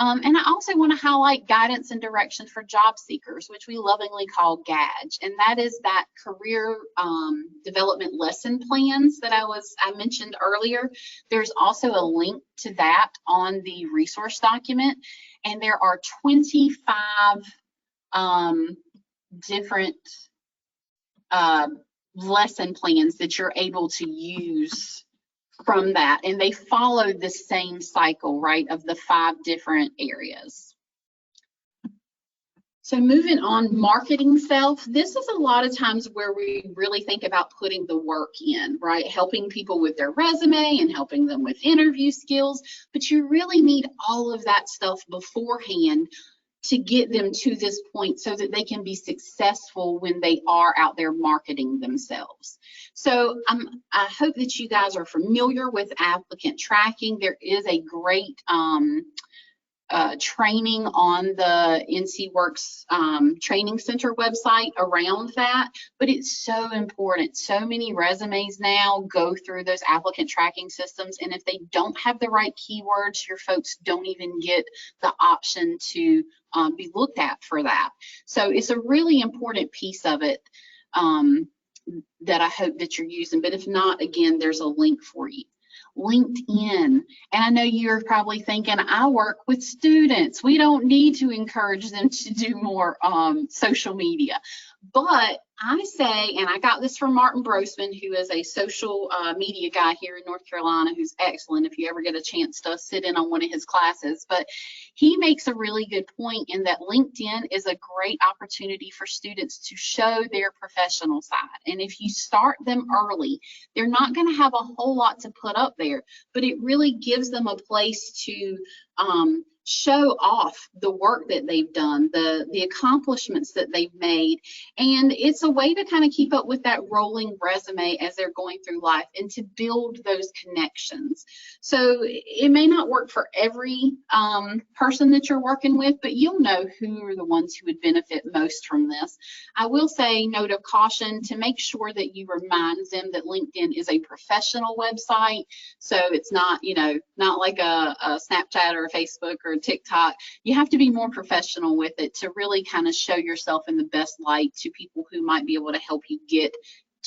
[SPEAKER 2] And I also want to highlight guidance and direction for job seekers, which we lovingly call GADGE, and that is that career development lesson plans that I mentioned earlier. There's also a link to that on the resource document, and there are 25 different lesson plans that you're able to use from that, and they follow the same cycle, right, of the 5 different areas. So moving on, marketing self, this is a lot of times where we really think about putting the work in, right, helping people with their resume and helping them with interview skills, but you really need all of that stuff beforehand to get them to this point so that they can be successful when they are out there marketing themselves. So I hope that you guys are familiar with applicant tracking. There is a great training on the NC Works Training Center website around that, but it's so important. So many resumes now go through those applicant tracking systems, and if they don't have the right keywords, your folks don't even get the option to be looked at for that. So it's a really important piece of it that I hope that you're using, but if not, again, there's a link for you. LinkedIn, and I know you're probably thinking, I work with students, we don't need to encourage them to do more social media. But I say, and I got this from Martin Brosman, who is a social media guy here in North Carolina, who's excellent if you ever get a chance to sit in on one of his classes, but he makes a really good point in that LinkedIn is a great opportunity for students to show their professional side. And if you start them early, they're not going to have a whole lot to put up there, but it really gives them a place to show off the work that they've done, the accomplishments that they've made, and it's a way to kind of keep up with that rolling resume as they're going through life and to build those connections. So it may not work for every person that you're working with, but you'll know who are the ones who would benefit most from this. I will say, note of caution, to make sure that you remind them that LinkedIn is a professional website, so it's not, not like a Snapchat or a Facebook or a TikTok. You have to be more professional with it to really kind of show yourself in the best light to people who might be able to help you get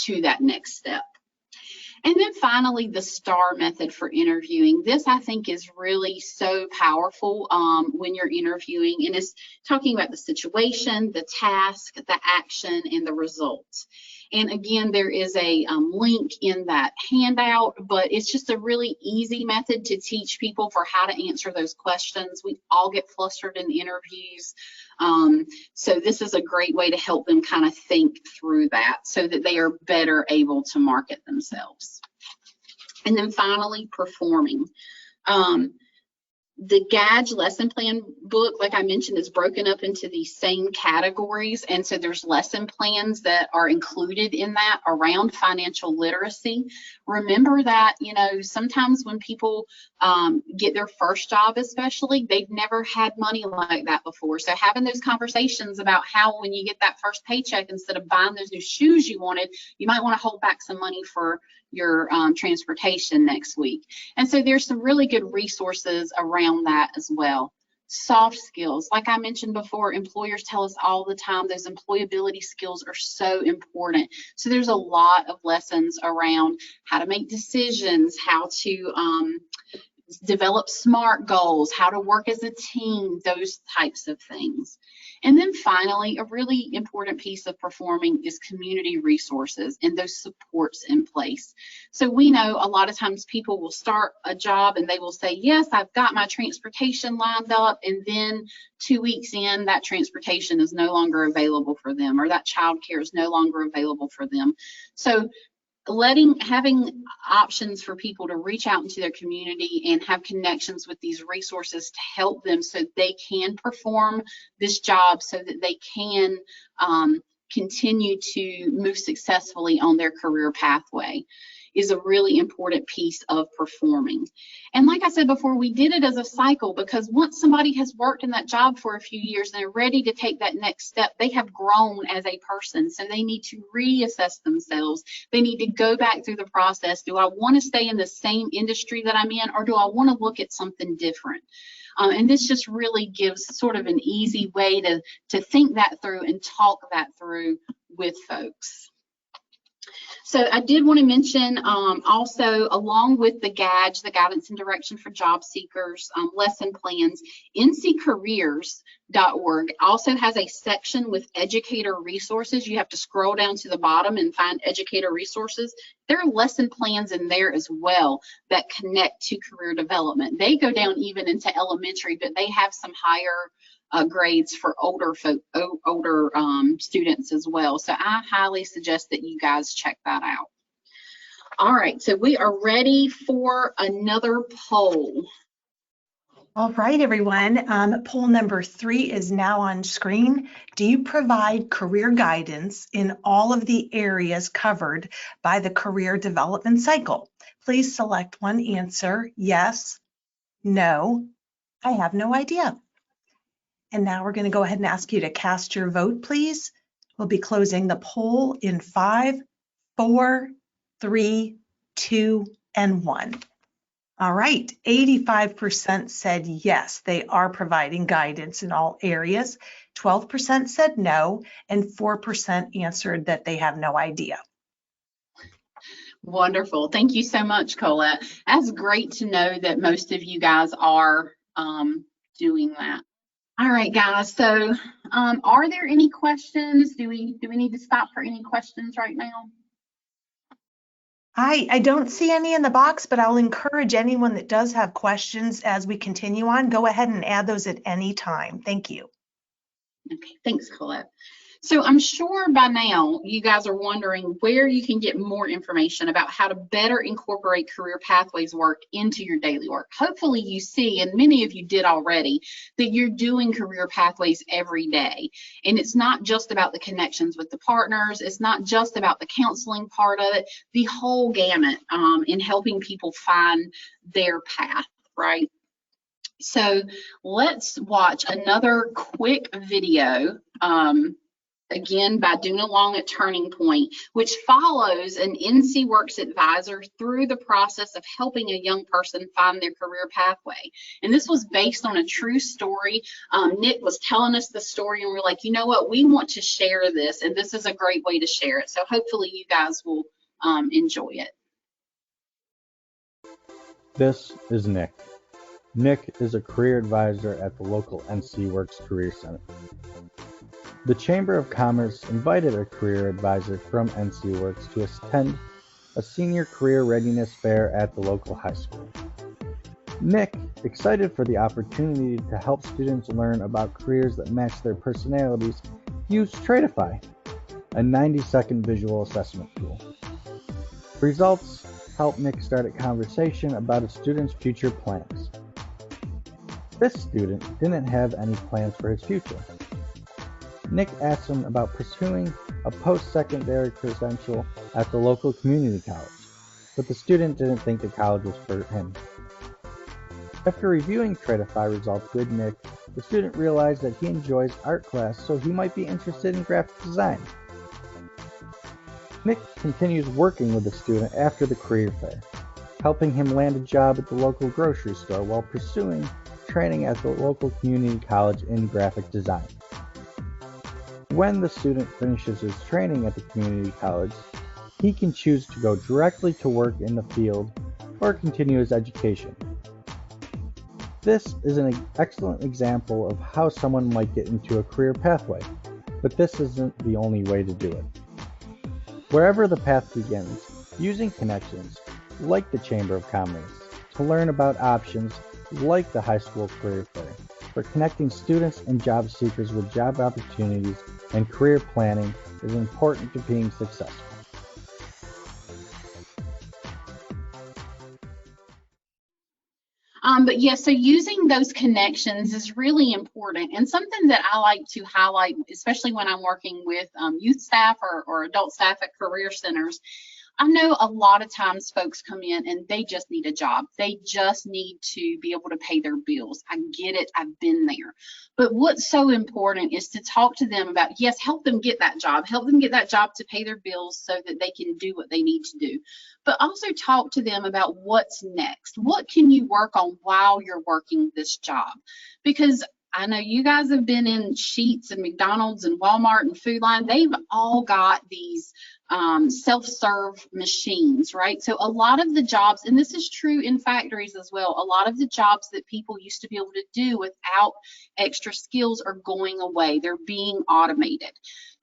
[SPEAKER 2] to that next step. And then finally, the STAR method for interviewing. This, I think, is really so powerful when you're interviewing, and it's talking about the situation, the task, the action, and the results. And again, there is a link in that handout, but it's just a really easy method to teach people for how to answer those questions. We all get flustered in interviews. So this is a great way to help them kind of think through that so that they are better able to market themselves. And then finally, performing. The GADGE lesson plan book, like I mentioned, is broken up into these same categories. And so there's lesson plans that are included in that around financial literacy. Remember that, you know, sometimes when people get their first job, especially, they've never had money like that before. So having those conversations about how when you get that first paycheck, instead of buying those new shoes you wanted, you might want to hold back some money for your transportation next week. And so there's some really good resources around that as well. Soft skills, like I mentioned before, employers tell us all the time those employability skills are so important. So there's a lot of lessons around how to make decisions, how to develop SMART goals, how to work as a team, those types of things. And then finally, a really important piece of performing is community resources and those supports in place. So we know a lot of times people will start a job and they will say, yes, I've got my transportation lined up, and then 2 weeks in, that transportation is no longer available for them, or that childcare is no longer available for them. So having options for people to reach out into their community and have connections with these resources to help them so they can perform this job, so that they can continue to move successfully on their career pathway, is a really important piece of performing. And like I said before, we did it as a cycle, because once somebody has worked in that job for a few years and they're ready to take that next step, they have grown as a person. So they need to reassess themselves. They need to go back through the process. Do I want to stay in the same industry that I'm in, or do I want to look at something different? And this just really gives sort of an easy way to think that through and talk that through with folks. So I did want to mention also, along with the GADGE, the Guidance and Direction for Job Seekers lesson plans, nccareers.org also has a section with Educator Resources. You have to scroll down to the bottom and find Educator Resources. There are lesson plans in there as well that connect to career development. They go down even into elementary, but they have some higher grades for older students as well. So I highly suggest that you guys check that out. All right, so we are ready for another poll.
[SPEAKER 3] All right, everyone. Poll number 3 is now on screen. Do you provide career guidance in all of the areas covered by the career development cycle? Please select one answer: yes, no, I have no idea. And now we're going to go ahead and ask you to cast your vote, please. We'll be closing the poll in 5, 4, 3, 2, and 1. All right, 85% said yes, they are providing guidance in all areas. 12% said no, and 4% answered that they have no idea.
[SPEAKER 2] Wonderful. Thank you so much, Colette. That's great to know that most of you guys are doing that. All right, guys. So are there any questions? Do we need to stop for any questions right now?
[SPEAKER 3] I don't see any in the box, but I'll encourage anyone that does have questions as we continue on, go ahead and add those at any time. Thank you.
[SPEAKER 2] Okay, thanks, Colette. So I'm sure by now you guys are wondering where you can get more information about how to better incorporate career pathways work into your daily work. Hopefully you see, and many of you did already, that you're doing career pathways every day. And it's not just about the connections with the partners. It's not just about the counseling part of it, the whole gamut in helping people find their path, right? So let's watch another quick video again by Duna Long at Turning Point, which follows an NC Works advisor through the process of helping a young person find their career pathway. And this was based on a true story. Nick was telling us the story and we're like, you know what, we want to share this, and this is a great way to share it. So hopefully you guys will enjoy it.
[SPEAKER 6] This is Nick. Nick is a career advisor at the local NC Works Career Center. The Chamber of Commerce invited a career advisor from NC Works to attend a senior career readiness fair at the local high school. Nick, excited for the opportunity to help students learn about careers that match their personalities, used Redefine, a 90-second visual assessment tool. Results helped Nick start a conversation about a student's future plans. This student didn't have any plans for his future. Nick asked him about pursuing a post-secondary credential at the local community college, but the student didn't think the college was for him. After reviewing Redefine results with Nick, the student realized that he enjoys art class, so he might be interested in graphic design. Nick continues working with the student after the career fair, helping him land a job at the local grocery store while pursuing training at the local community college in graphic design. When the student finishes his training at the community college, he can choose to go directly to work in the field or continue his education. This is an excellent example of how someone might get into a career pathway, but this isn't the only way to do it. Wherever the path begins, using connections, like the Chamber of Commerce, to learn about options like the high school career fair, for connecting students and job seekers with job opportunities and career planning is important to being successful.
[SPEAKER 2] But yeah, so using those connections is really important, and something that I like to highlight, especially when I'm working with youth staff or adult staff at career centers. I know a lot of times folks come in and they just need a job. They just need to be able to pay their bills. I get it. I've been there. But what's so important is to talk to them about, yes, help them get that job. Help them get that job to pay their bills so that they can do what they need to do. But also talk to them about what's next. What can you work on while you're working this job? Because I know you guys have been in Sheetz and McDonald's and Walmart and Food Line. They've all got these self-serve machines, right? So a lot of the jobs, and this is true in factories as well, a lot of the jobs that people used to be able to do without extra skills are going away. They're being automated.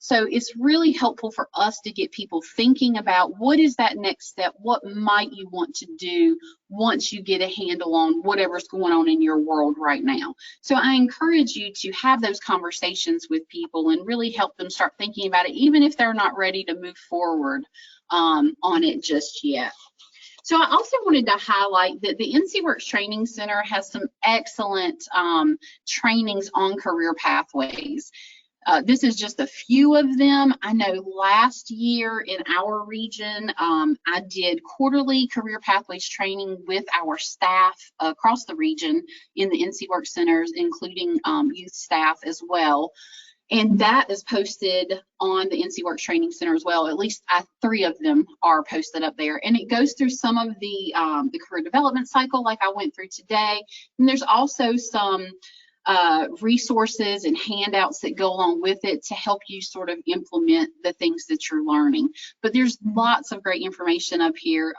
[SPEAKER 2] So it's really helpful for us to get people thinking about what is that next step? What might you want to do once you get a handle on whatever's going on in your world right now? So I encourage you to have those conversations with people and really help them start thinking about it, even if they're not ready to move forward on it just yet. So I also wanted to highlight that the NC Works Training Center has some excellent trainings on career pathways. This is just a few of them. I know last year in our region, I did quarterly career pathways training with our staff across the region in the NC Works centers, including youth staff as well. And that is posted on the NC Works Training Center as well. At least 3 of them are posted up there. And it goes through some of the career development cycle like I went through today. And there's also some resources and handouts that go along with it to help you sort of implement the things that you're learning. But there's lots of great information up here.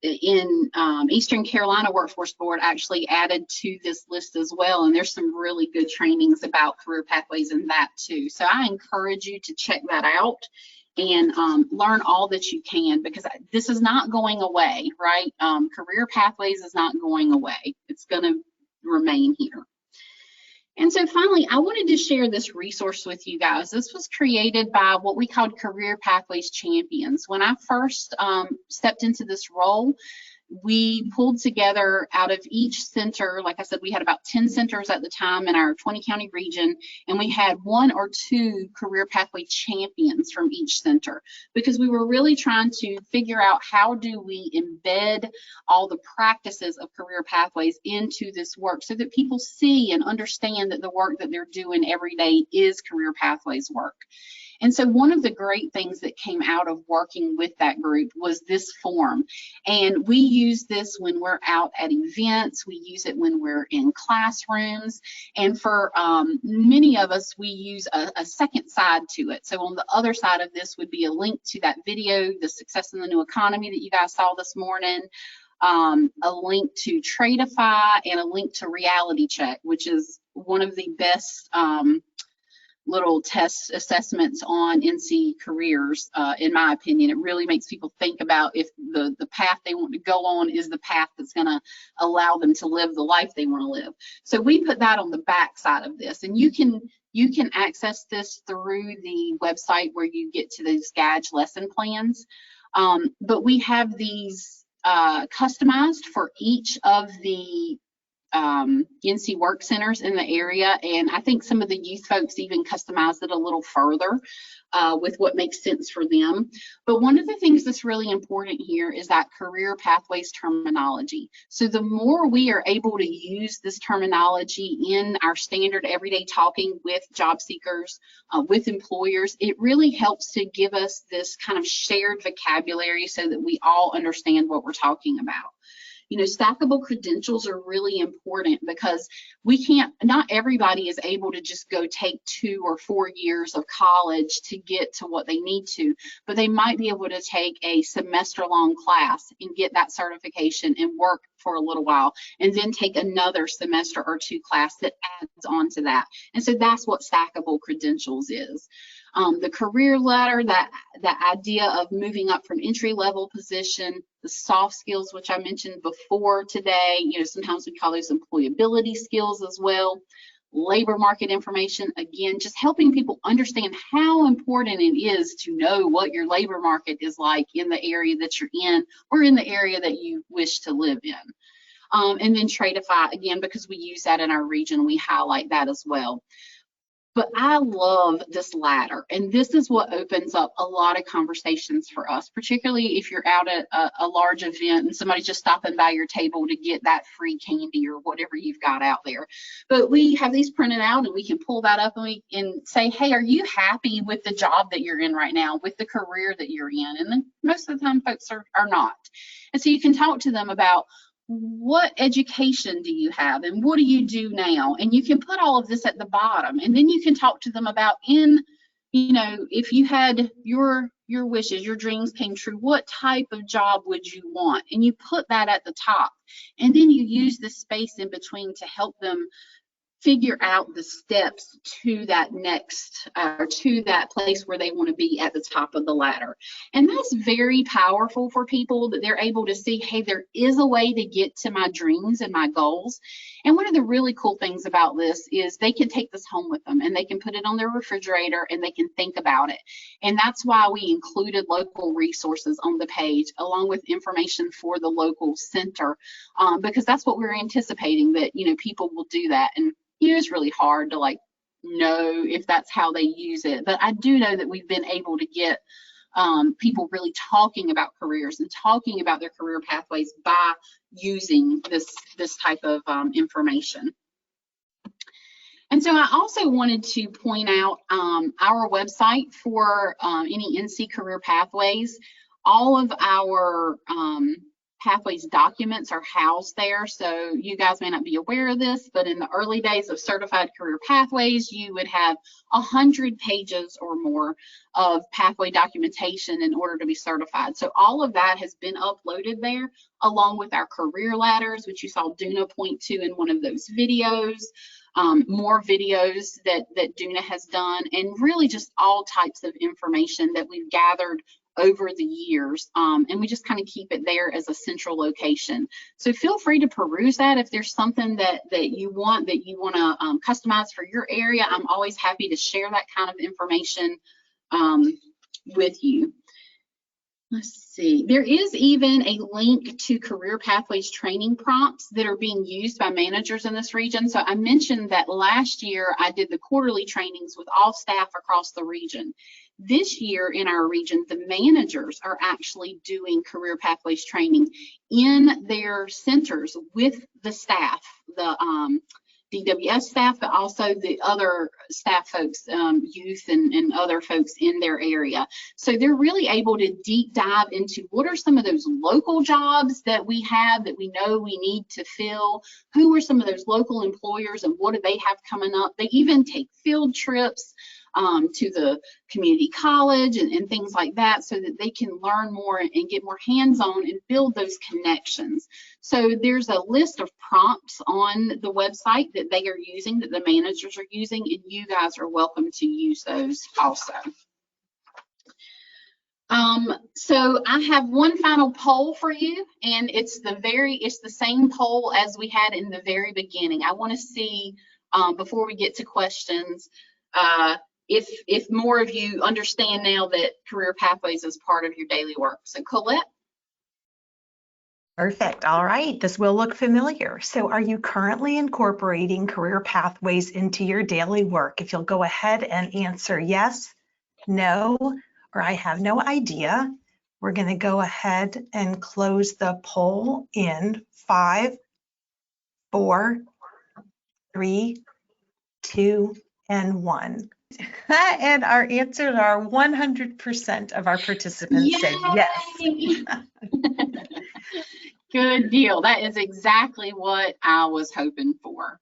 [SPEAKER 2] In Eastern Carolina Workforce Board actually added to this list as well, and there's some really good trainings about career pathways in that too. So I encourage you to check that out and learn all that you can, because this is not going away, right? Career pathways is not going away. It's going to remain here. And so finally, I wanted to share this resource with you guys. This was created by what we called Career Pathways Champions. When I first stepped into this role, we pulled together out of each center, like I said, we had about 10 centers at the time in our 20-county region, and we had 1 or 2 career pathway champions from each center, because we were really trying to figure out how do we embed all the practices of career pathways into this work so that people see and understand that the work that they're doing every day is career pathways work. And so one of the great things that came out of working with that group was this form. And we use this when we're out at events. We use it when we're in classrooms. And for many of us, we use a second side to it. So on the other side of this would be a link to that video, The Success in the New Economy, that you guys saw this morning, a link to Redefine, and a link to Reality Check, which is one of the best little test assessments on NC careers, in my opinion. It really makes people think about if the path they want to go on is the path that's going to allow them to live the life they want to live. So we put that on the back side of this, and you can access this through the website where you get to those GADGE lesson plans. But we have these customized for each of the NC work centers in the area, and I think some of the youth folks even customized it a little further with what makes sense for them. But one of the things that's really important here is that career pathways terminology. So the more we are able to use this terminology in our standard everyday talking with job seekers, with employers, it really helps to give us this kind of shared vocabulary so that we all understand what we're talking about. You know, stackable credentials are really important because not everybody is able to just go take 2 or 4 years of college to get to what they need to, but they might be able to take a semester-long class and get that certification and work for a little while, and then take another semester or 2 class that adds on to that. And so that's what stackable credentials is. The career ladder, that idea of moving up from entry-level position, the soft skills, which I mentioned before today, you know, sometimes we call those employability skills as well. Labor market information, again, just helping people understand how important it is to know what your labor market is like in the area that you're in or in the area that you wish to live in. And then Redefine, again, because we use that in our region, we highlight that as well. But I love this ladder, and this is what opens up a lot of conversations for us, particularly if you're out at a large event and somebody's just stopping by your table to get that free candy or whatever you've got out there. But we have these printed out, and we can pull that up and we can say, hey, are you happy with the job that you're in right now, with the career that you're in? And then most of the time folks are not. And so you can talk to them about, what education do you have and what do you do now? And you can put all of this at the bottom, and then you can talk to them about, if you had your wishes, your dreams came true, what type of job would you want? And you put that at the top, and then you use the space in between to help them figure out the steps to that next or to that place where they want to be at the top of the ladder. And that's very powerful for people, that they're able to see, hey, there is a way to get to my dreams and my goals. And one of the really cool things about this is they can take this home with them, and they can put it on their refrigerator, and they can think about it. And that's why we included local resources on the page, along with information for the local center, because that's what we're anticipating, that people will do that. And it's really hard to know if that's how they use it, but I do know that we've been able to get people really talking about careers and talking about their career pathways by using this type of information. And so I also wanted to point out our website for any NC career pathways. All of our pathways documents are housed there. So you guys may not be aware of this, but in the early days of certified career pathways, you would have 100 pages or more of pathway documentation in order to be certified. So all of that has been uploaded there, along with our career ladders, which you saw Duna point to in one of those videos, more videos that Duna has done, and really just all types of information that we've gathered over the years, and we just kind of keep it there as a central location. So feel free to peruse that. If there's something that you want to customize for your area, I'm always happy to share that kind of information with you. Let's see, there is even a link to career pathways training prompts that are being used by managers in this region. So I mentioned that last year I did the quarterly trainings with all staff across the region. This year in our region, the managers are actually doing career pathways training in their centers with the staff, the DWS staff, but also the other staff folks, youth and other folks in their area. So they're really able to deep dive into what are some of those local jobs that we have that we know we need to fill, who are some of those local employers and what do they have coming up. They even take field trips to the community college and things like that, so that they can learn more and get more hands-on and build those connections. So there's a list of prompts on the website that they are using, that the managers are using, and you guys are welcome to use those also. So I have one final poll for you, and it's the same poll as we had in the very beginning. I want to see, before we get to questions, if more of you understand now that career pathways is part of your daily work. So Colette?
[SPEAKER 3] Perfect. All right. This will look familiar. So are you currently incorporating career pathways into your daily work? If you'll go ahead and answer yes, no, or I have no idea, we're going to go ahead and close the poll in 5, 4, 3, 2, and 1. And our answers are 100% of our participants said yes.
[SPEAKER 2] Yay! Good deal. That is exactly what I was hoping for.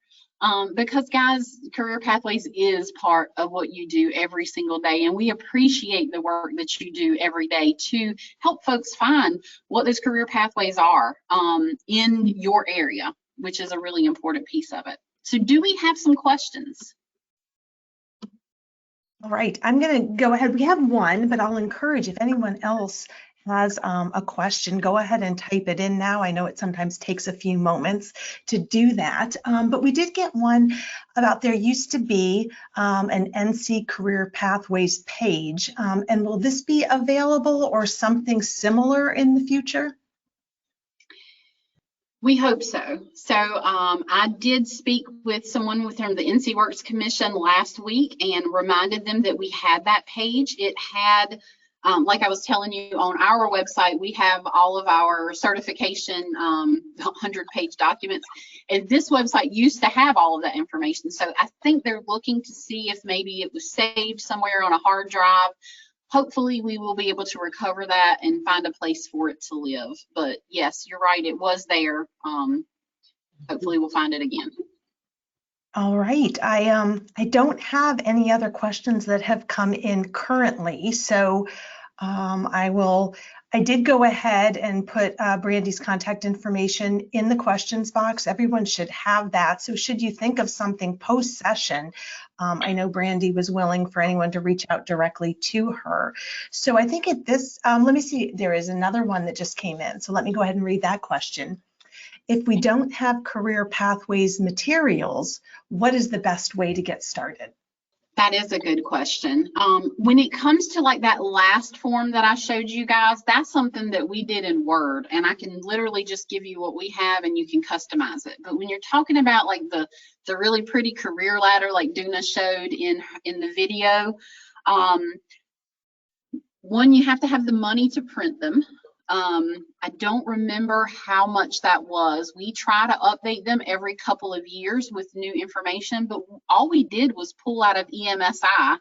[SPEAKER 2] Because guys, Career Pathways is part of what you do every single day, and we appreciate the work that you do every day to help folks find what those career pathways are in your area, which is a really important piece of it. So do we have some questions?
[SPEAKER 3] All right, I'm going to go ahead. We have one, but I'll encourage if anyone else has a question, go ahead and type it in now. I know it sometimes takes a few moments to do that, but we did get one about there used to be an NC Career Pathways page, and will this be available or something similar in the future?
[SPEAKER 2] We hope so. So I did speak with someone within the NC Works Commission last week and reminded them that we had that page. It had, like I was telling you, on our website, we have all of our certification 100-page documents. And this website used to have all of that information. So I think they're looking to see if maybe it was saved somewhere on a hard drive. Hopefully we will be able to recover that and find a place for it to live. But yes, you're right, it was there. Hopefully we'll find it again.
[SPEAKER 3] All right, I don't have any other questions that have come in currently, so I did go ahead and put Brandi's contact information in the questions box. Everyone should have that. So should you think of something post-session, I know Brandi was willing for anyone to reach out directly to her. So I think at this, let me see, there is another one that just came in. So let me go ahead and read that question. If we don't have career pathways materials, what is the best way to get started?
[SPEAKER 2] That is a good question. When it comes to like that last form that I showed you guys, that's something that we did in Word, and I can literally just give you what we have and you can customize it. But when you're talking about like the really pretty career ladder like Duna showed in the video, one, you have to have the money to print them. I don't remember how much that was. We try to update them every couple of years with new information, but all we did was pull out of EMSI.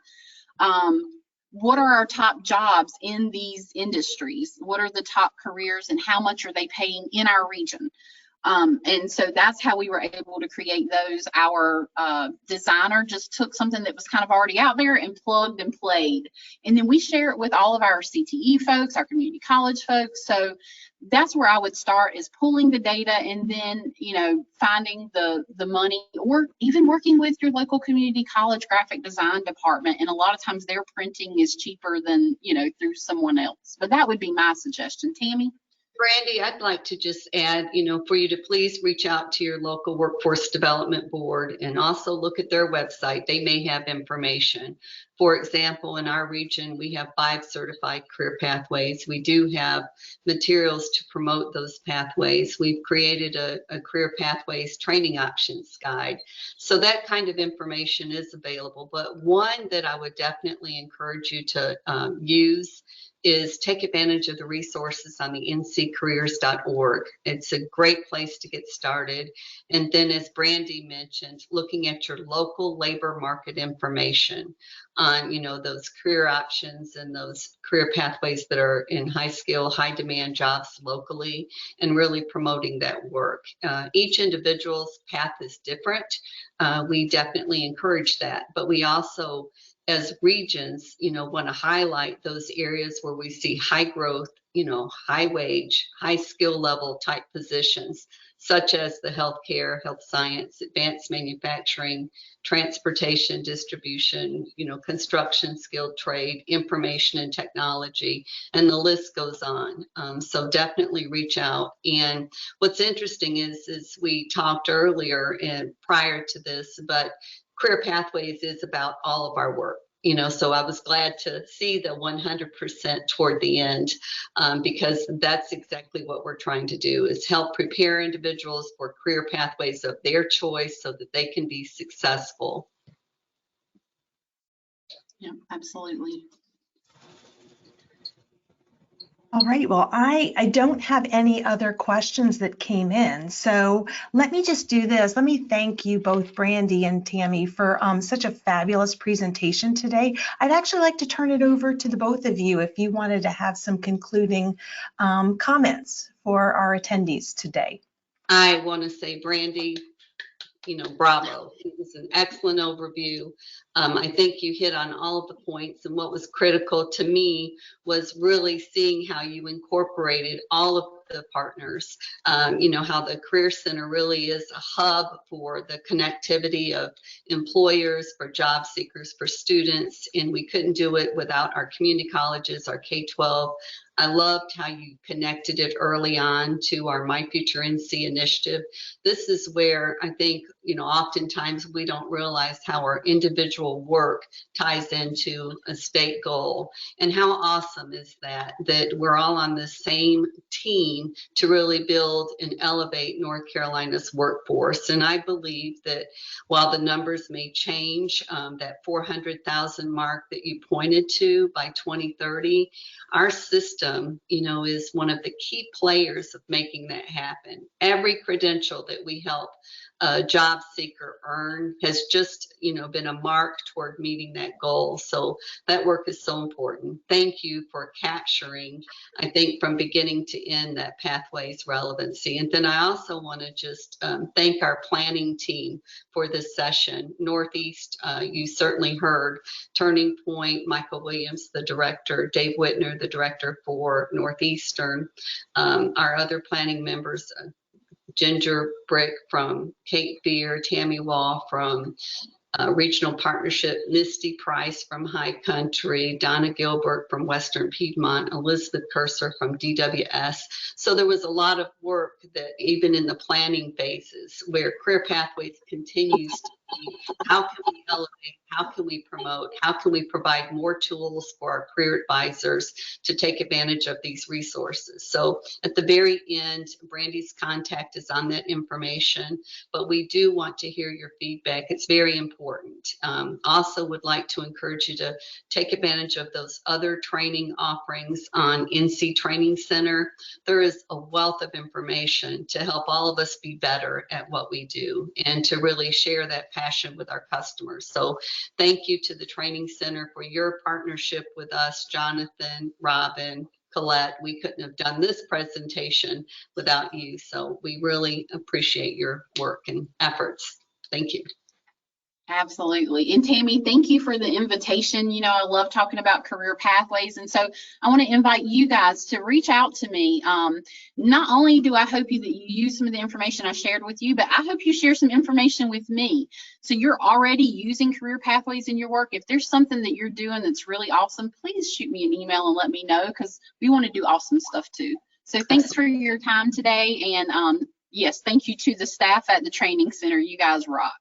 [SPEAKER 2] What are our top jobs in these industries? What are the top careers and how much are they paying in our region? And so that's how we were able to create those. Our designer just took something that was kind of already out there and plugged and played. And then we share it with all of our CTE folks, our community college folks. So that's where I would start, is pulling the data and then, you know, finding the money, or even working with your local community college graphic design department. And a lot of times their printing is cheaper than, you know, through someone else. But that would be my suggestion. Tammy?
[SPEAKER 1] Brandi, I'd like to just add, you know, for you to please reach out to your local workforce development board and also look at their website. They may have information. For example, in our region, we have 5 certified career pathways. We do have materials to promote those pathways. We've created a career pathways training options guide. So that kind of information is available. But one that I would definitely encourage you to use is take advantage of the resources on the nccareers.org. It's a great place to get started. And then, as Brandi mentioned, looking at your local labor market information on, you know, those career options and those career pathways that are in high skill, high demand jobs locally, and really promoting that work. Each individual's path is different. We definitely encourage that, but we also, as regions, you know, want to highlight those areas where we see high growth, you know, high wage, high skill level type positions, such as the healthcare, health science, advanced manufacturing, transportation, distribution, you know, construction, skilled trade, information and technology, and the list goes on. So definitely reach out. And what's interesting is we talked earlier and prior to this, but Career Pathways is about all of our work. So I was glad to see the 100% toward the end, because that's exactly what we're trying to do, is help prepare individuals for career pathways of their choice so that they can be successful.
[SPEAKER 2] Yeah, absolutely.
[SPEAKER 3] All right, well, I don't have any other questions that came in. So let me just do this. Let me thank you both, Brandi and Tammy, for such a fabulous presentation today. I'd actually like to turn it over to the both of you if you wanted to have some concluding comments for our attendees today.
[SPEAKER 1] I want to say, Brandi, bravo. It was an excellent overview. I think you hit on all of the points, and what was critical to me was really seeing how you incorporated all of the partners, how the Career Center really is a hub for the connectivity of employers, for job seekers, for students, and we couldn't do it without our community colleges, our K-12. I loved how you connected it early on to our My Future NC initiative. This is where I think, oftentimes we don't realize how our individual work ties into a state goal. And how awesome is that we're all on the same team to really build and elevate North Carolina's workforce. And I believe that while the numbers may change, that 400,000 mark that you pointed to by 2030, our system, is one of the key players of making that happen. Every credential that we help a job seeker earn has just, been a mark toward meeting that goal. So that work is so important. Thank you for capturing, I think, from beginning to end, that pathway's relevancy. And then I also want to just thank our planning team for this session. Northeast, you certainly heard Turning Point, Michael Williams, the director, Dave Whitner, the director for Northeastern, our other planning members, Ginger Brick from Cape Fear, Tammy Wall from Regional Partnership, Misty Price from High Country, Donna Gilbert from Western Piedmont, Elizabeth Cursor from DWS. So there was a lot of work that even in the planning phases where Career Pathways continues to be, how can we elevate, how can we promote, how can we provide more tools for our career advisors to take advantage of these resources. So at the very end, Brandi's contact is on that information, but we do want to hear your feedback. It's very important. Also would like to encourage you to take advantage of those other training offerings on NC Training Center. There is a wealth of information to help all of us be better at what we do and to really share that passion with our customers. So thank you to the Training Center for your partnership with us, Jonathan, Robin, Colette. We couldn't have done this presentation without you. So we really appreciate your work and efforts. Thank you.
[SPEAKER 2] Absolutely. And Tammy, thank you for the invitation. I love talking about career pathways. And so I want to invite you guys to reach out to me. Not only do I hope that you use some of the information I shared with you, but I hope you share some information with me. So you're already using career pathways in your work. If there's something that you're doing that's really awesome, please shoot me an email and let me know, because we want to do awesome stuff too. So thanks for your time today. And yes, thank you to the staff at the Training Center. You guys rock.